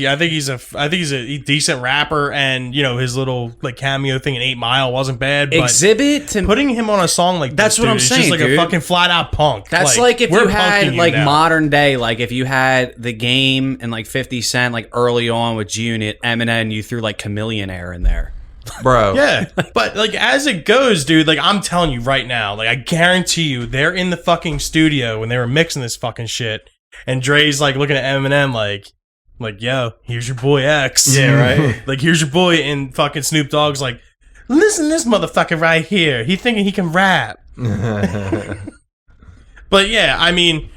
he's a decent rapper, and you know his little like cameo thing in 8 Mile wasn't bad. But Xibit to putting him on a song like That's this, what dude, I'm is saying, just like dude. a fucking flat out punk. That's like if we're you punking had you like now. modern day, like if you had The Game and like 50 Cent like early on with G-Unit, Eminem, you threw like Chameleon Air in there. Bro. Yeah, but like as it goes, dude, like I'm telling you right now, like I guarantee you, they're in the fucking studio when they were mixing this fucking shit, and Dre's like looking at Eminem like yo, here's your boy X, Yeah, right. like here's your boy, and fucking Snoop Dogg's like, listen to this motherfucker right here, he thinking he can rap. But yeah, I mean,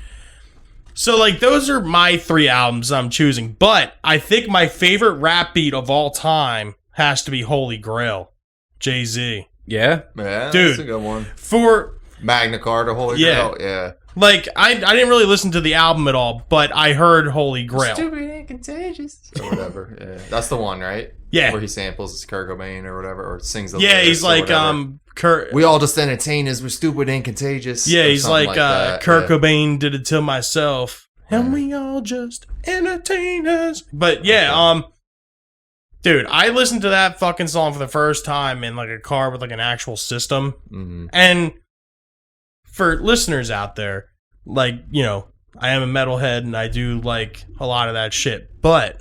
so like those are my 3 albums I'm choosing, but I think my favorite rap beat of all time has to be Holy Grail, Jay-Z. Yeah. Yeah, Dude. that's a good one. For Magna Carta, Holy Yeah. Grail. Yeah. like, I didn't really listen to the album at all, but I heard Holy Grail. Stupid and contagious. Or whatever. Yeah. That's the one, right? Yeah. Where he samples Kurt Cobain or whatever, or sings the Yeah, lyrics he's or like whatever. Kurt. We all just entertainers. We're stupid and contagious. Yeah, or he's something like that. Kurt Yeah. Cobain did it to myself, and we all just entertainers. But yeah, dude, I listened to that fucking song for the first time in like a car with like an actual system. Mhm. And for listeners out there, like, you know, I am a metalhead and I do like a lot of that shit, but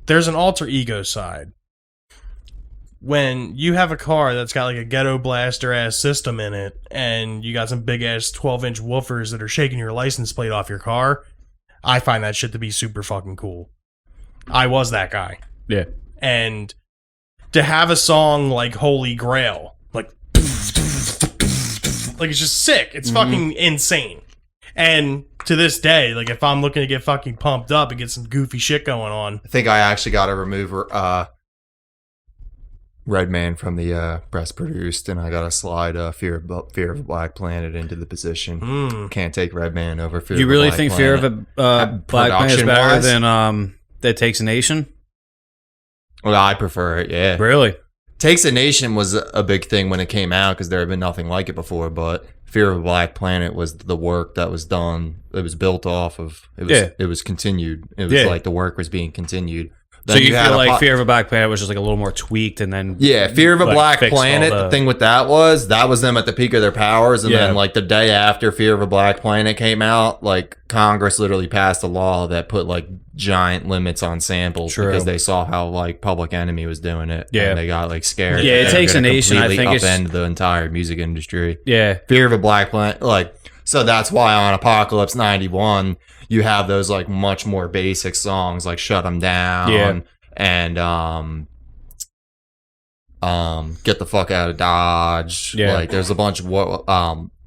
there's an alter ego side. When you have a car that's got like a ghetto blaster ass system in it, and you got some big ass 12-inch woofers that are shaking your license plate off your car, I find that shit to be super fucking cool. I was that guy. Yeah. And to have a song like Holy Grail, like it's just sick. It's fucking insane. And to this day, like if I'm looking to get fucking pumped up and get some goofy shit going on, I think I actually got to remove Redman from the press produced, and I got to slide Fear of a Black Planet into the position. Can't take Redman over Fear Do you of a really Black think Planet. Fear of a Black Man is better production-wise? than That Takes a Nation? Well, I prefer it, yeah. Really? Takes a Nation was a big thing when it came out because there had been nothing like it before, but Fear of a Black Planet was the work that was done. It was built off of, it was continued. It was like the work was being continued. So Then you had feel a like Fear of a Black Planet was just like a little more tweaked and then... Yeah, Fear of a like, Black fixed all Planet, the thing with that was them at the peak of their powers, and then like the day after Fear of a Black Planet came out, like Congress literally passed a law that put like giant limits on samples because they saw how like Public Enemy was doing it. Yeah. And they got like scared. Yeah, that It they were Takes a gonna Nation, I completely think it's- upend the entire music industry. Yeah. Fear of a Black Planet, like, so that's why on Apocalypse 91 you have those like much more basic songs like Shut 'Em Down and Get the Fuck Out of Dodge. Yeah. Like there's a bunch of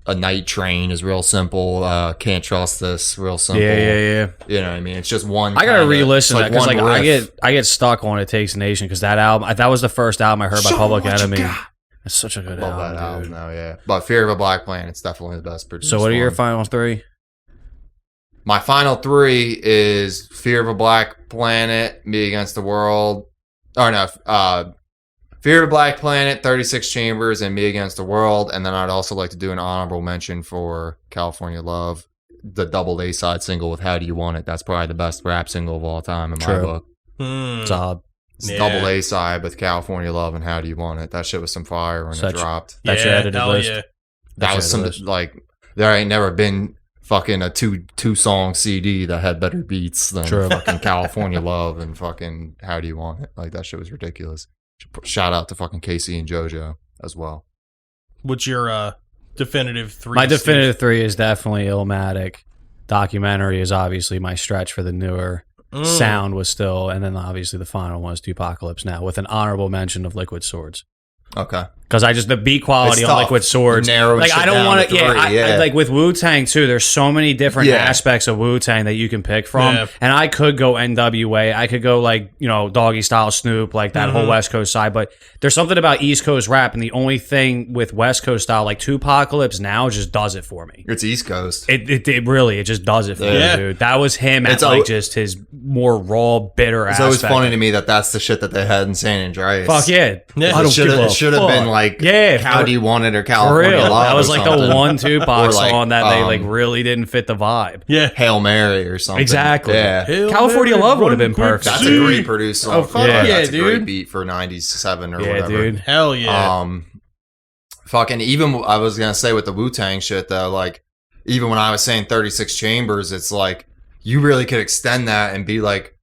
A Night Train is real simple. Can't Trust This, real simple. Yeah. You know what I mean? It's just one. I gotta kinda- re-listen to it's that because one like riff. I get stuck on It Takes a Nation because that album that was the first album I heard by Show Public what you Enemy. got. It's such a good Love album, that album dude. though, yeah. But Fear of a Black Planet, it's definitely the best produced So what are your one. final 3? My final three is Fear of a Black Planet, Me Against the World. Or no, Fear of a Black Planet, 36 Chambers, and Me Against the World. And then I'd also like to do an honorable mention for California Love, the double A-side single with How Do You Want It. That's probably the best rap single of all time in my book. Solid. It's double A-side with California Love and How Do You Want It. That shit was some fire when it dropped. That's your edited list. Yeah. That was some, like, there ain't never been fucking a two-song CD that had better beats than fucking California Love and fucking How Do You Want It. Like, that shit was ridiculous. Shout out to fucking Casey and JoJo as well. What's your definitive three? My definitive three is definitely Illmatic. Documentary is obviously my stretch for the newer. Sound was still, and then obviously the final one is Dupocalypse Now, with an honorable mention of Liquid Swords. Okay. Because I just, the beat quality It's on tough. Liquid Swords. Narrowing Like, shit I don't down want to to, three, I like with Wu-Tang too, there's so many different aspects of Wu-Tang that you can pick from. Yeah. And I could go NWA, I could go like, you know, Doggy Style Snoop, like that whole West Coast side. But there's something about East Coast rap, and the only thing with West Coast style, like Tupacalypse Now, just does it for me. It's East Coast. It really, it just does it for me, dude. That was him at like just his more raw, bitter It's aspect. always funny to me that that's the shit that they had in San Andreas. Fuck yeah. Yeah. I don't It should give a have, it should have been fuck. like, Yeah, How Do You Want It or For California real. Love. That was or like something. the one Tupac Or like, song that they like really didn't fit the vibe. Yeah. Hail Mary or something. Exactly. Yeah. California Love would have been perfect. That's a great produced song. Oh, fuck yeah, That's a great dude. beat for 97 or Yeah, whatever. dude. Hell yeah. Fucking even I was gonna say with the Wu-Tang shit though, like even when I was saying 36 Chambers, it's like you really could extend that and be like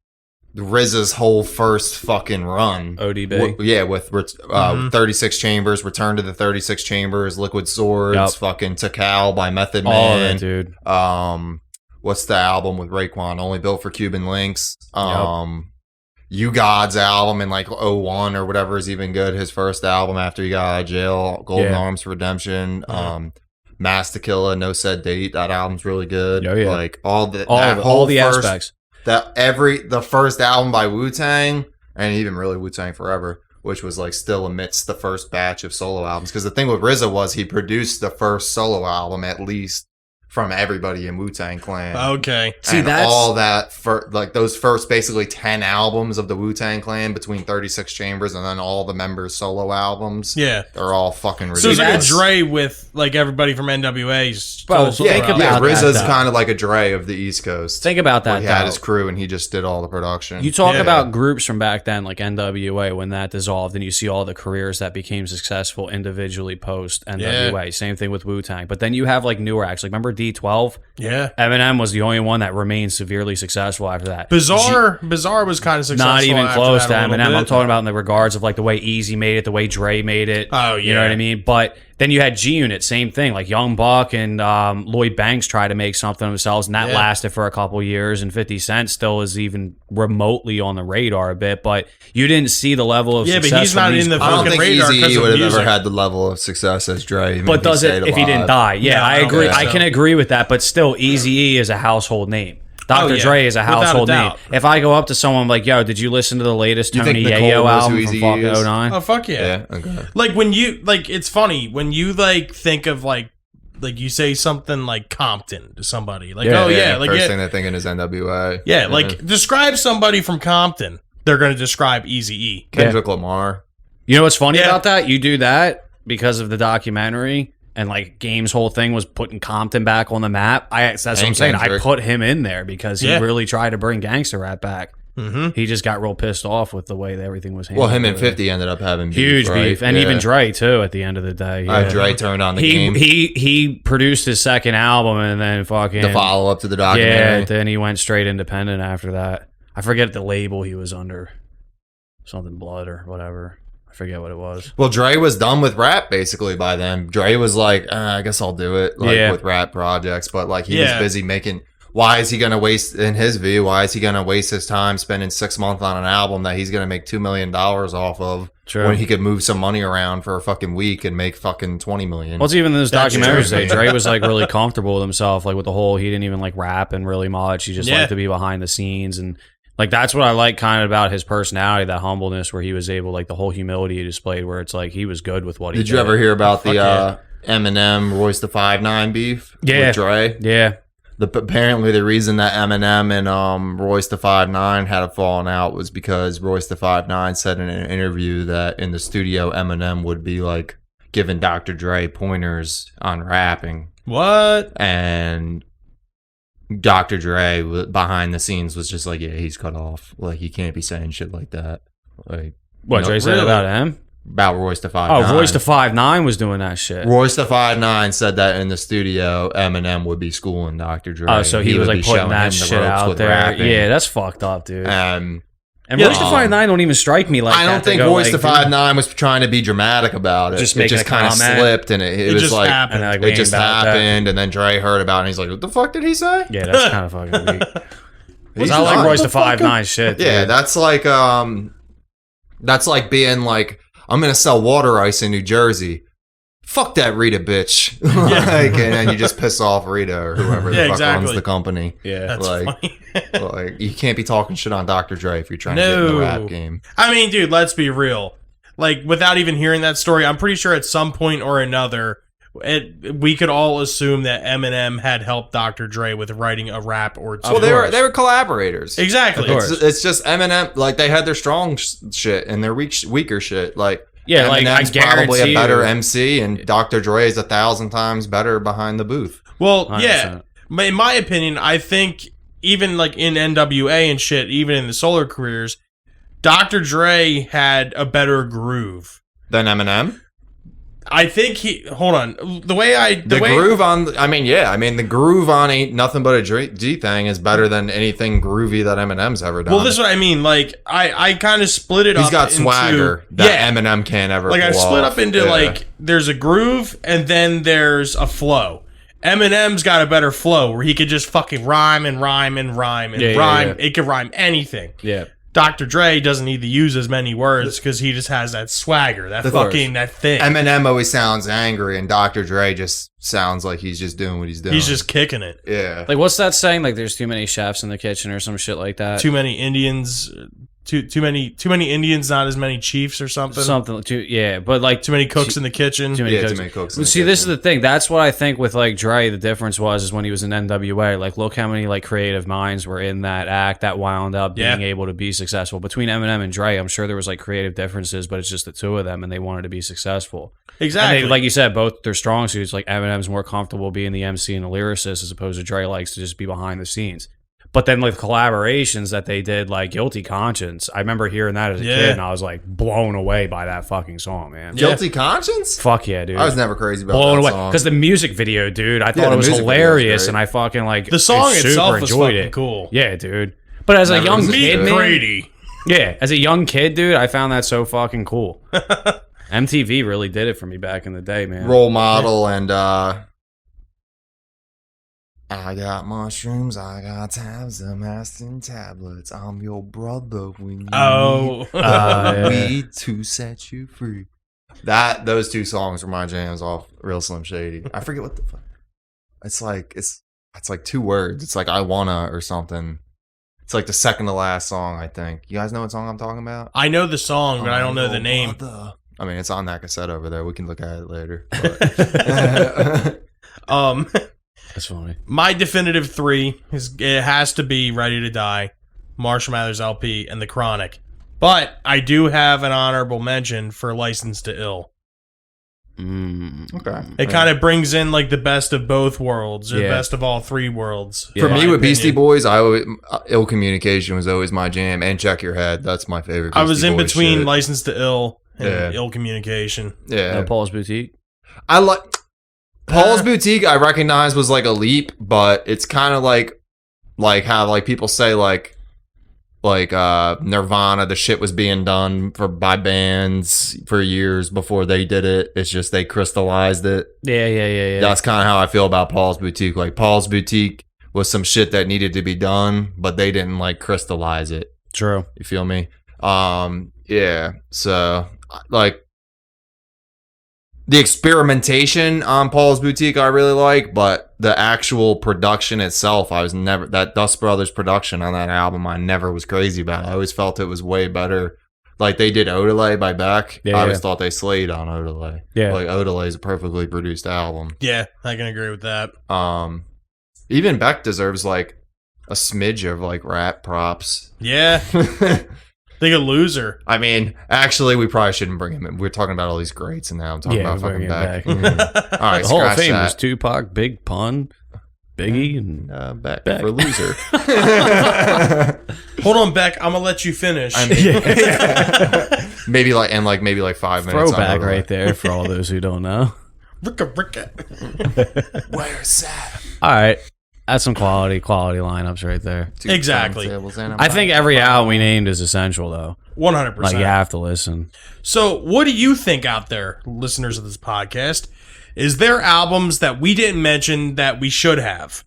RZA's whole first fucking run. ODB. With 36 Chambers, Return to the 36 Chambers, Liquid Swords, Yep. fucking Tikal by Method All of Man. it, dude. What's the album with Raekwon? Only Built for Cuban Links. You God's album in like 01 or whatever is even good. His first album after he got out of jail. Golden Arms for Redemption. Mastakilla, No Said Date. That album's really good. Oh, yeah. Like all the aspects. The first album by Wu-Tang, and even really Wu-Tang Forever, which was like still amidst the first batch of solo albums. Because the thing with RZA was he produced the first solo album at least from everybody in Wu-Tang Clan. Okay. See, and that's all that for like those first basically 10 albums of the Wu-Tang Clan between 36 Chambers and then all the members' solo albums. Yeah. They're all fucking So ridiculous. it's like a Dre with like everybody from NWA's. Bro, total think solo about album. that, RZA's though. kind of like a Dre of the East Coast. Think about where that. he had though. his crew and he just did all the production. You talk Yeah. about groups from back then, like NWA, when that dissolved, and you see all the careers that became successful individually post NWA. Same thing with Wu-Tang. But then you have like newer acts. Like remember D12? Yeah. Eminem was the only one that remained severely successful after that. Bizarre was kind of successful. Not even after close to that a little Eminem. I'm bit. talking about in the regards of like the way Easy made it, the way Dre made it. Oh, You know yeah. what I mean? But then you had G Unit, same thing. Like Young Buck and Lloyd Banks tried to make something of themselves, and that Yeah. lasted for a couple years. And 50 Cent still is even remotely on the radar a bit, but you didn't see the level of Yeah, but success he's from not these in the groups. I don't fucking think radar Eazy-E 'cause of would have music. ever had the level of success as Dre. even But if does he it stayed if he didn't alive. die? Yeah, No, I I don't agree. think I so. can agree with that, but still, Eazy-E is a household name. Dr. Oh, yeah. Dre is a Without a household name. doubt. If I go up to someone like, yo, did you listen to the latest You think Tony Nicole Yayo knows who album from Eazy-E is? fucking 09? Oh fuck yeah. Yeah, okay. Like when you like, it's funny when you like think of like you say something like Compton to somebody. Like Yeah, oh yeah, like first yeah, thing they're thinking is NWA. yeah, like describe somebody from Compton. They're gonna describe Eazy-E. Kendrick Lamar. You know what's funny Yeah. about that? You do that because of the documentary, and like Game's whole thing was putting Compton back on the map. That's what I'm And saying. I Kendrick. put him in there because he Yeah. really tried to bring gangster rap back. Mm-hmm. He just got real pissed off with the way that everything was handled. Well, him and over there. 50 ended up having beef, Huge right? beef, and Yeah. even Dre too. At the end of the day, yeah. Dre turned on the he game. he produced his second album, and then fucking The follow up to the yeah. documentary. Then he went straight independent after that. I forget the label he was under, something Blood or whatever. I forget what it was. Well, Dre was done with rap basically by then. Dre was like, I guess I'll do it with rap projects. But like he was busy making. Why is he going to waste, in his view, why is he going to waste his time spending 6 months on an album that he's going to make $2 million off of True. when he could move some money around for a fucking week and make fucking $20 million? Well, it's even in those That's documentaries. true. Dre was like really comfortable with himself, like with the whole. He didn't even like rap and really much. He just Yeah. liked to be behind the scenes, and like that's what I like kind of about his personality, that humbleness, where he was able, like the whole humility he displayed, where it's like he was good with what he did. Did you ever hear about the yeah. Eminem Royce the 5'9" beef Yeah. with Dre? Yeah. Apparently the reason that Eminem and Royce da 5'9" had a falling out was because Royce da 5'9" said in an interview that in the studio Eminem would be like giving Dr. Dre pointers on rapping. What? And Dr. Dre behind the scenes was just like, yeah, he's cut off. Like, he can't be saying shit like that. Like, What Dre said about him? About Royce da 5'9". Oh, Royce da 5'9" was doing that shit. Royce da 5'9" said that in the studio, Eminem would be schooling Dr. Dre. Oh, so he was would like be putting showing that him the shit ropes out with there. rapping. Yeah, that's fucked up, dude. And Royce da 5'9" don't even strike me like that. I don't think Royce da 5'9" was trying to be dramatic about it. Just it making just a kind of comment. slipped, and it was just like happened. And, like, it just happened, and then Dre heard about it, and he's like, "What the fuck did he say?" Yeah, that's kind of fucking weak. He's I like not. Royce da 5'9" shit. Dude. Yeah, that's like being like, I'm gonna sell water ice in New Jersey. Fuck that Rita bitch. Like, and then you just piss off Rita or whoever the fuck runs the company. Yeah, That's funny. Like, you can't be talking shit on Dr. Dre if you're trying to get in the rap game. I mean, dude, let's be real. Like, without even hearing that story, I'm pretty sure at some point or another, we could all assume that Eminem had helped Dr. Dre with writing a rap or two. Well, they were collaborators. Exactly. It's just Eminem. Like, they had their strong shit and their weaker shit. Like, yeah, like I Eminem's probably a guarantee better you. MC, and Dr. Dre is 1,000 times better behind the booth. Well, 100%. yeah. But in my opinion, I think even like in NWA and shit, even in the solo careers, Dr. Dre had a better groove. Than Eminem? I think hold on. The way groove on, the groove on Ain't Nothing But a G Thing is better than anything groovy that Eminem's ever done. Well, this is what I mean. Like, I kind of split it up. He's got swagger that yeah. Eminem can't ever Like, I pull split off. up into, like, there's a groove and then there's a flow. Eminem's got a better flow where he could just fucking rhyme and rhyme and rhyme and rhyme. Yeah. It could rhyme anything. Yeah. Dr. Dre doesn't need to use as many words because he just has that swagger, that thing. Eminem always sounds angry, and Dr. Dre just sounds like he's just doing what he's doing. He's just kicking it. Yeah. Like, what's that saying? Like, there's too many chefs in the kitchen or some shit like that. Too many Indians, too many Indians, not as many chiefs or something. But like Too many cooks in the kitchen. too many Yeah, cooks. too many cooks in Well, the see, this is kitchen. the thing. That's what I think with like Dre. The difference was when he was in NWA. Like, look how many like creative minds were in that act that wound up being able to be successful. Between Eminem and Dre, I'm sure there was like creative differences, but it's just the two of them, and they wanted to be successful. Exactly. And they, like you said, both their strong suits. Like Eminem's more comfortable being the MC and the lyricist, as opposed to Dre likes to just be behind the scenes. But then with collaborations that they did, like Guilty Conscience, I remember hearing that as a kid, and I was like blown away by that fucking song, man. Guilty Conscience? Fuck yeah, dude. I was never crazy about blown that away song. because the music video, dude, I thought the it was music video was hilarious, great. and I fucking like The song super itself was enjoyed fucking it. cool. Yeah, dude. But as a Never young listened to kid, it. man, Brady. yeah, as a young kid, dude, I found that so fucking cool. MTV really did it for me back in the day, man. Role Model and I got mushrooms, I got tabs, I'm asking tablets. I'm your brother when you Oh. need weed to set you free. Those two songs were my jams off Real Slim Shady. I forget what the fuck. It's like two words. It's like I wanna or something. It's like the second to last song, I think. You guys know what song I'm talking about? I know the song, but I don't know the name. Brother. I mean, it's on that cassette over there. We can look at it later. But. That's funny. My definitive three it has to be Ready to Die, Marshall Mathers LP, and The Chronic. But I do have an honorable mention for License to Ill. Okay. It kind of brings in like the best of both worlds, or the Yeah. best of all three worlds. For in me, my with Beastie opinion. Boys, Ill Communication was always my jam, and Check Your Head. That's my favorite. I was Beastie in Boys between shit. License to Ill and Yeah. Ill Communication. Yeah, Paul's Boutique. I like Paul's Boutique. I recognize was like a leap, but it's kind of like how like people say like Nirvana, the shit was being done by bands for years before they did it. It's just they crystallized it. Yeah. That's kind of how I feel about Paul's Boutique. Like Paul's Boutique was some shit that needed to be done, but they didn't like crystallize it. True. You feel me? Yeah. So like the experimentation on Paul's Boutique I really like, but the actual production itself, I was never that Dust Brothers production on that album I never was crazy about. I always felt it was way better. Like they did Odelay by Beck. I always thought they slayed on Odelay. Yeah. Like Odelay is a perfectly produced album. Yeah, I can agree with that. Even Beck deserves like a smidge of like rap props. Yeah. Think a loser. I mean, actually, we probably shouldn't bring him in. We're talking about all these greats, and now I'm talking about fucking Beck. All right, The Hall of scratch Fame that. is Tupac, Big Pun, Biggie, and Beck Beck. for loser. Hold on, Beck. I'm gonna let you finish. I mean, maybe like 5 minutes. throwback under the- right there for all those who don't know. Ricka. Where's that? All right, that's some quality lineups right there. Exactly. I think every album we named is essential, though. 100%. Like, you have to listen. So, what do you think out there, listeners of this podcast? Is there albums that we didn't mention that we should have?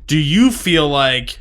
Do you feel like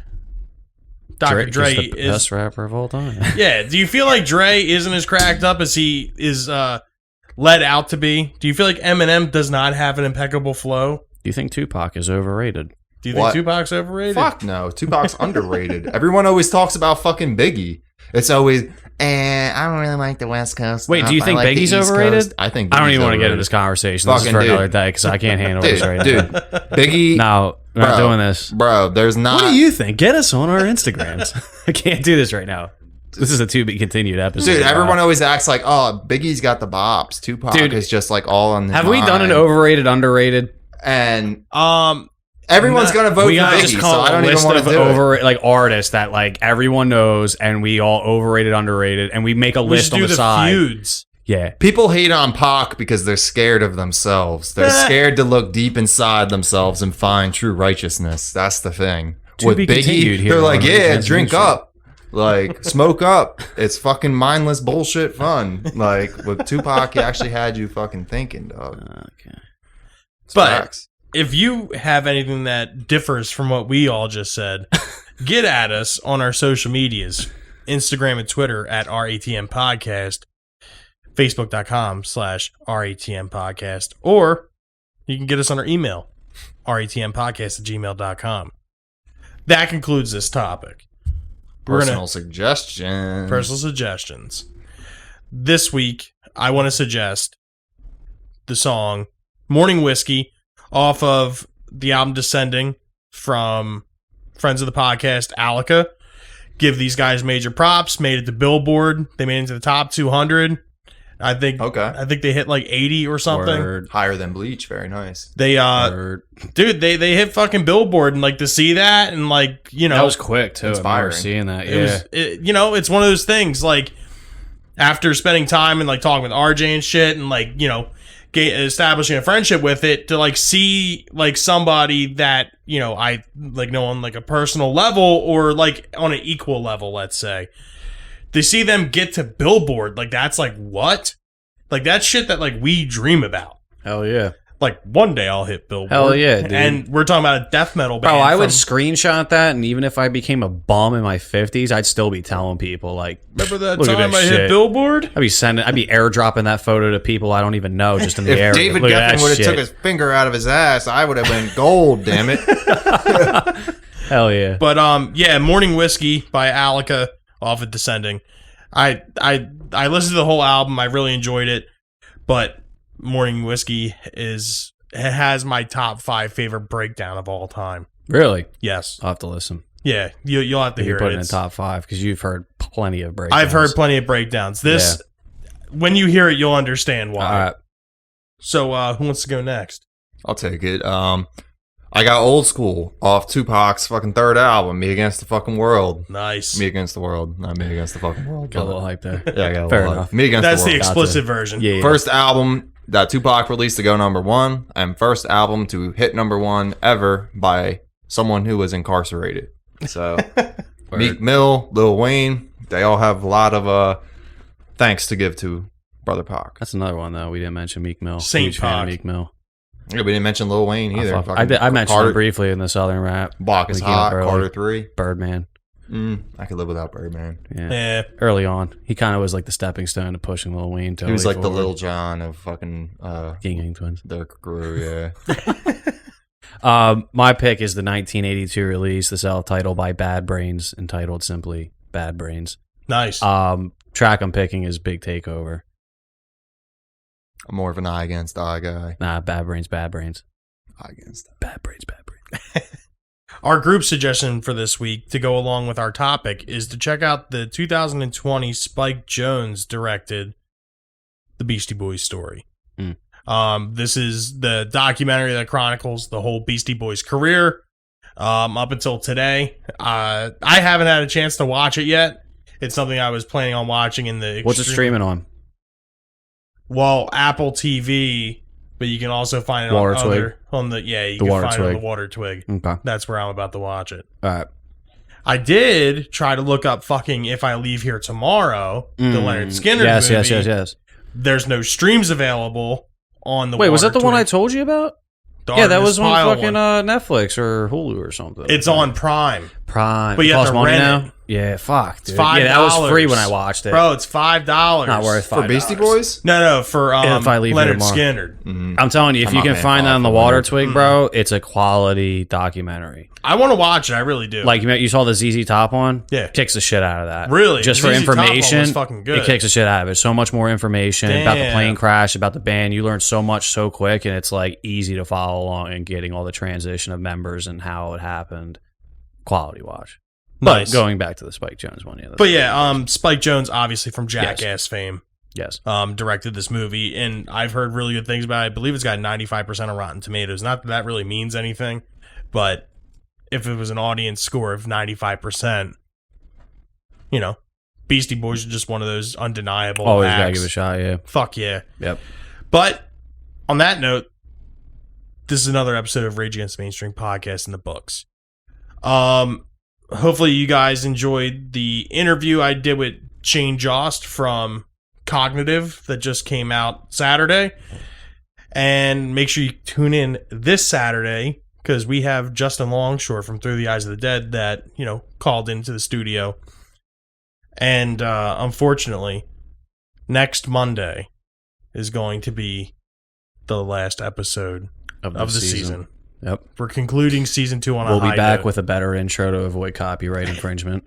Dr. Drake Dre is the is best rapper of all time. Yeah, do you feel like Dre isn't as cracked up as he is led out to be? Do you feel like Eminem does not have an impeccable flow? Do you think Tupac is overrated? Do you think What? Tupac's overrated? Fuck no. Tupac's underrated. Everyone always talks about fucking Biggie. It's always, I don't really like the West Coast. Wait, do you I think like the Biggie's East overrated? Coast. I think I don't Biggie's even want to get into overrated. this conversation. This is Fucking for dude. another day because I can't handle this right Dude, now. Biggie. No, we're not Bro. doing this. Bro, there's not. What do you think? Get us on our Instagrams. I can't do this right now. This is a to be continued episode. Dude, everyone always acts like, oh, Biggie's got the bops. Tupac Dude, is just like all on the Have we done an mind. overrated, underrated? And Um, everyone's going to vote We for gotta Biggie, just so call I don't a even list want of to do it. over like artists that like everyone knows, and we all overrated, underrated, and we make a we list should on do the the side. feuds. Yeah, People hate on Pac because they're scared of themselves. They're scared to look deep inside themselves and find true righteousness. That's the thing. To With be continued Biggie, here they're like, on yeah, Retransmission. drink up. Like, smoke up. It's fucking mindless bullshit fun. Like, with Tupac, he actually had you fucking thinking, dog. okay. It's But- facts. If you have anything that differs from what we all just said, get at us on our social medias. Instagram and Twitter at RATM Podcast. Facebook.com/RATM Podcast. Or you can get us on our email, ratmpodcast@gmail.com. That concludes this topic. We're gonna- Personal suggestion. Personal suggestions. This week, I want to suggest the song Morning Whiskey off of the album Descending from friends of the podcast, Alika. Give these guys major props. Made it to Billboard. They made it into the top 200. I think they hit like 80 or something. Word. Higher than Bleach. Very nice. They Word. dude, they hit fucking Billboard, and like to see that, and like, you know, That was quick too. I remember Inspiring. seeing that. it Yeah. was, you know, it's one of those things, like, after spending time and like talking with RJ and shit, and like, you know, establishing a friendship with it, to like see like somebody that, you know, I like know on like a personal level or like on an equal level, let's say, to see them get to Billboard, like that's like what? Like that's shit that like we dream about. Hell yeah. Like one day I'll hit Billboard. Hell yeah, dude. And we're talking about a death metal band. Bro, I would from- screenshot that, and even if I became a bum in my 50s, I'd still be telling people, like, remember that look at time this I hit shit. Billboard? I'd be airdropping that photo to people I don't even know, just in the air. If David Look at that Geffen would have shit. took his finger out of his ass, I would have been gold, damn it. Hell yeah. But yeah, Morning Whiskey by Alika off of Descending. I listened to the whole album. I really enjoyed it. But Morning Whiskey has my top 5 favorite breakdown of all time. Really? Yes. I'll have to listen. Yeah, you'll have to You hear put it. it in the top 5 because you've heard plenty of breakdowns. I've heard plenty of breakdowns. This, when you hear it, you'll understand why. All right. So, who wants to go next? I'll take it. I got Old School off Tupac's fucking third album, Me Against the Fucking World. Nice. Me Against the World, not Me Against the Fucking World. Got a little hype there. Yeah, I got a Fair little enough. hype. Me Against That's the the World. explicit version. Yeah, yeah. First album that Tupac released to go #1, and first album to hit #1 ever by someone who was incarcerated. So, Meek Mill, Lil Wayne, they all have a lot of thanks to give to Brother Pac. That's another one, though. We didn't mention Meek Mill. Saint Huge fan of Pac. Meek Mill. Yeah, we didn't mention Lil Wayne either. I mentioned him briefly in the Southern Rap. Block is We came up Hot, early. Carter 3. Birdman. I could live without Birdman. Yeah. Yeah. Early on. He kind of was like the stepping stone to pushing Lil Wayne. He was like the forward. Little John of fucking Gang Twins. their crew, yeah. My pick is the 1982 release, the self-titled by Bad Brains, entitled simply Bad Brains. Nice. Track I'm picking is Big Takeover. I'm more of an eye against eye guy. Nah, Bad Brains, Bad Brains. Eye against. Bad Brains, Bad Brains. Our group suggestion for this week to go along with our topic is to check out the 2020 Spike Jonze directed The Beastie Boys story. This is the documentary that chronicles the whole Beastie Boys career up until today. I haven't had a chance to watch it yet. It's something I was planning on watching in the What's it streaming on? Well, Apple TV, but you can also find it Water on Twig? other on the you The can Water find it on Twig. the Water Twig. Okay. That's where I'm about to watch it. All right. I did try to look up fucking If I Leave Here Tomorrow, the Leonard Skinner Yes, movie. yes. There's no streams available on the Wait, was Water that the one I Twig. told you about? The Yeah, that Artemis was on Pyle fucking one. Netflix or Hulu or something. It's on Prime. Prime. But you have Costs to money rent now? it. Yeah, fuck, dude. $5. Yeah, that was free when I watched it. Bro, it's $5. Not worth $5. For Beastie Boys? No, for If I Leave Here Leonard Tomorrow. Skinner. I'm telling you, if I'm you not can paying find that $5 on the for Water Leonard. Twig, bro, it's a quality documentary. I want to watch it. I really do. Like you saw the ZZ Top one? Yeah. Kicks the shit out of that. Really? Just The for ZZ Top one was information, fucking good. it kicks the shit out of it. So much more information about the Damn. plane crash, about the band. You learn so much so quick, and it's like easy to follow along and getting all the transition of members and how it happened. Quality watch. Nice. But going back to the Spike Jonze one, yeah. that's But yeah, Spike Jonze, obviously from Jackass fame, yes. directed this movie, and I've heard really good things about it. I believe it's got 95% of Rotten Tomatoes. Not that that really means anything, but if it was an audience score of 95%, you know, Beastie Boys are just one of those undeniable Always acts. gotta give it a shot, yeah. Fuck yeah. Yep. But on that note, this is another episode of Rage Against the Mainstream podcast in the books. Hopefully you guys enjoyed the interview I did with Shane Jost from Cognitive that just came out Saturday. And make sure you tune in this Saturday because we have Justin Longshore from Through the Eyes of the Dead that, you know, called into the studio. And unfortunately, next Monday is going to be the last episode of the season. Yep. We're concluding season 2 on a We'll high be back note. with a better intro to avoid copyright infringement.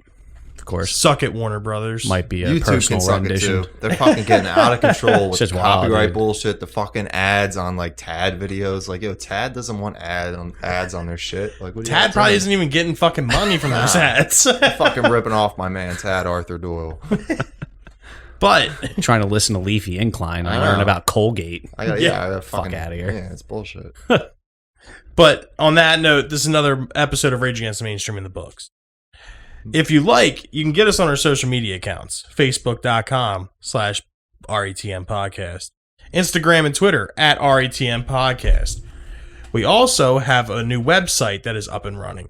Of course. Suck it, Warner Brothers. Might be a YouTube can personal suck rendition. it too. They're fucking getting out of control with Shit's the wild, copyright dude. bullshit. The fucking ads on like Tad videos. Like, yo, Tad doesn't want ads on their shit. Like, what do you Tad probably isn't even getting fucking money from those ads. fucking ripping off my man Tad Arthur Doyle. But Trying to listen to Leafy Incline. I I learned know. about Colgate. I got Yeah. I got Fuck fucking outta here. Yeah, it's bullshit. But on that note, this is another episode of Rage Against the Mainstream in the books. If you like, you can get us on our social media accounts, facebook.com/RATM podcast, Instagram and Twitter @RATM podcast. We also have a new website that is up and running,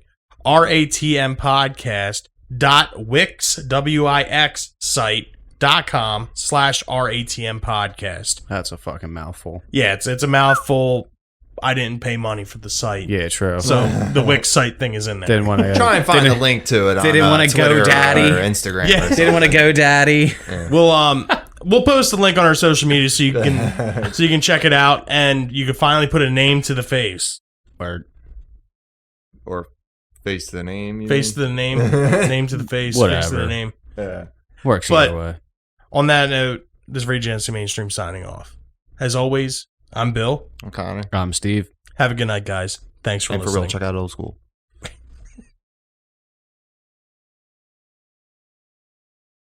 ratmpodcast.wix.com/RATM podcast. That's a fucking mouthful. Yeah, it's a mouthful. I didn't pay money for the site. Yeah, true. So the Wix site thing is in there. Didn't want to Try and find a link to it on didn't wanna Twitter GoDaddy. or Instagram. Yeah. or Didn't want to go, Daddy. We'll post the link on our social media so you can check it out and you can finally put a name to the face. Or or face to the name. you Face to mean? the name, name to the face, face to Whatever. the name. Yeah. works But- either way. On that note, this is Rage Against the Mainstream signing off. As always, I'm Bill. I'm Connor. I'm Steve. Have a good night, guys. Thanks for And for listening. real, check out Old School.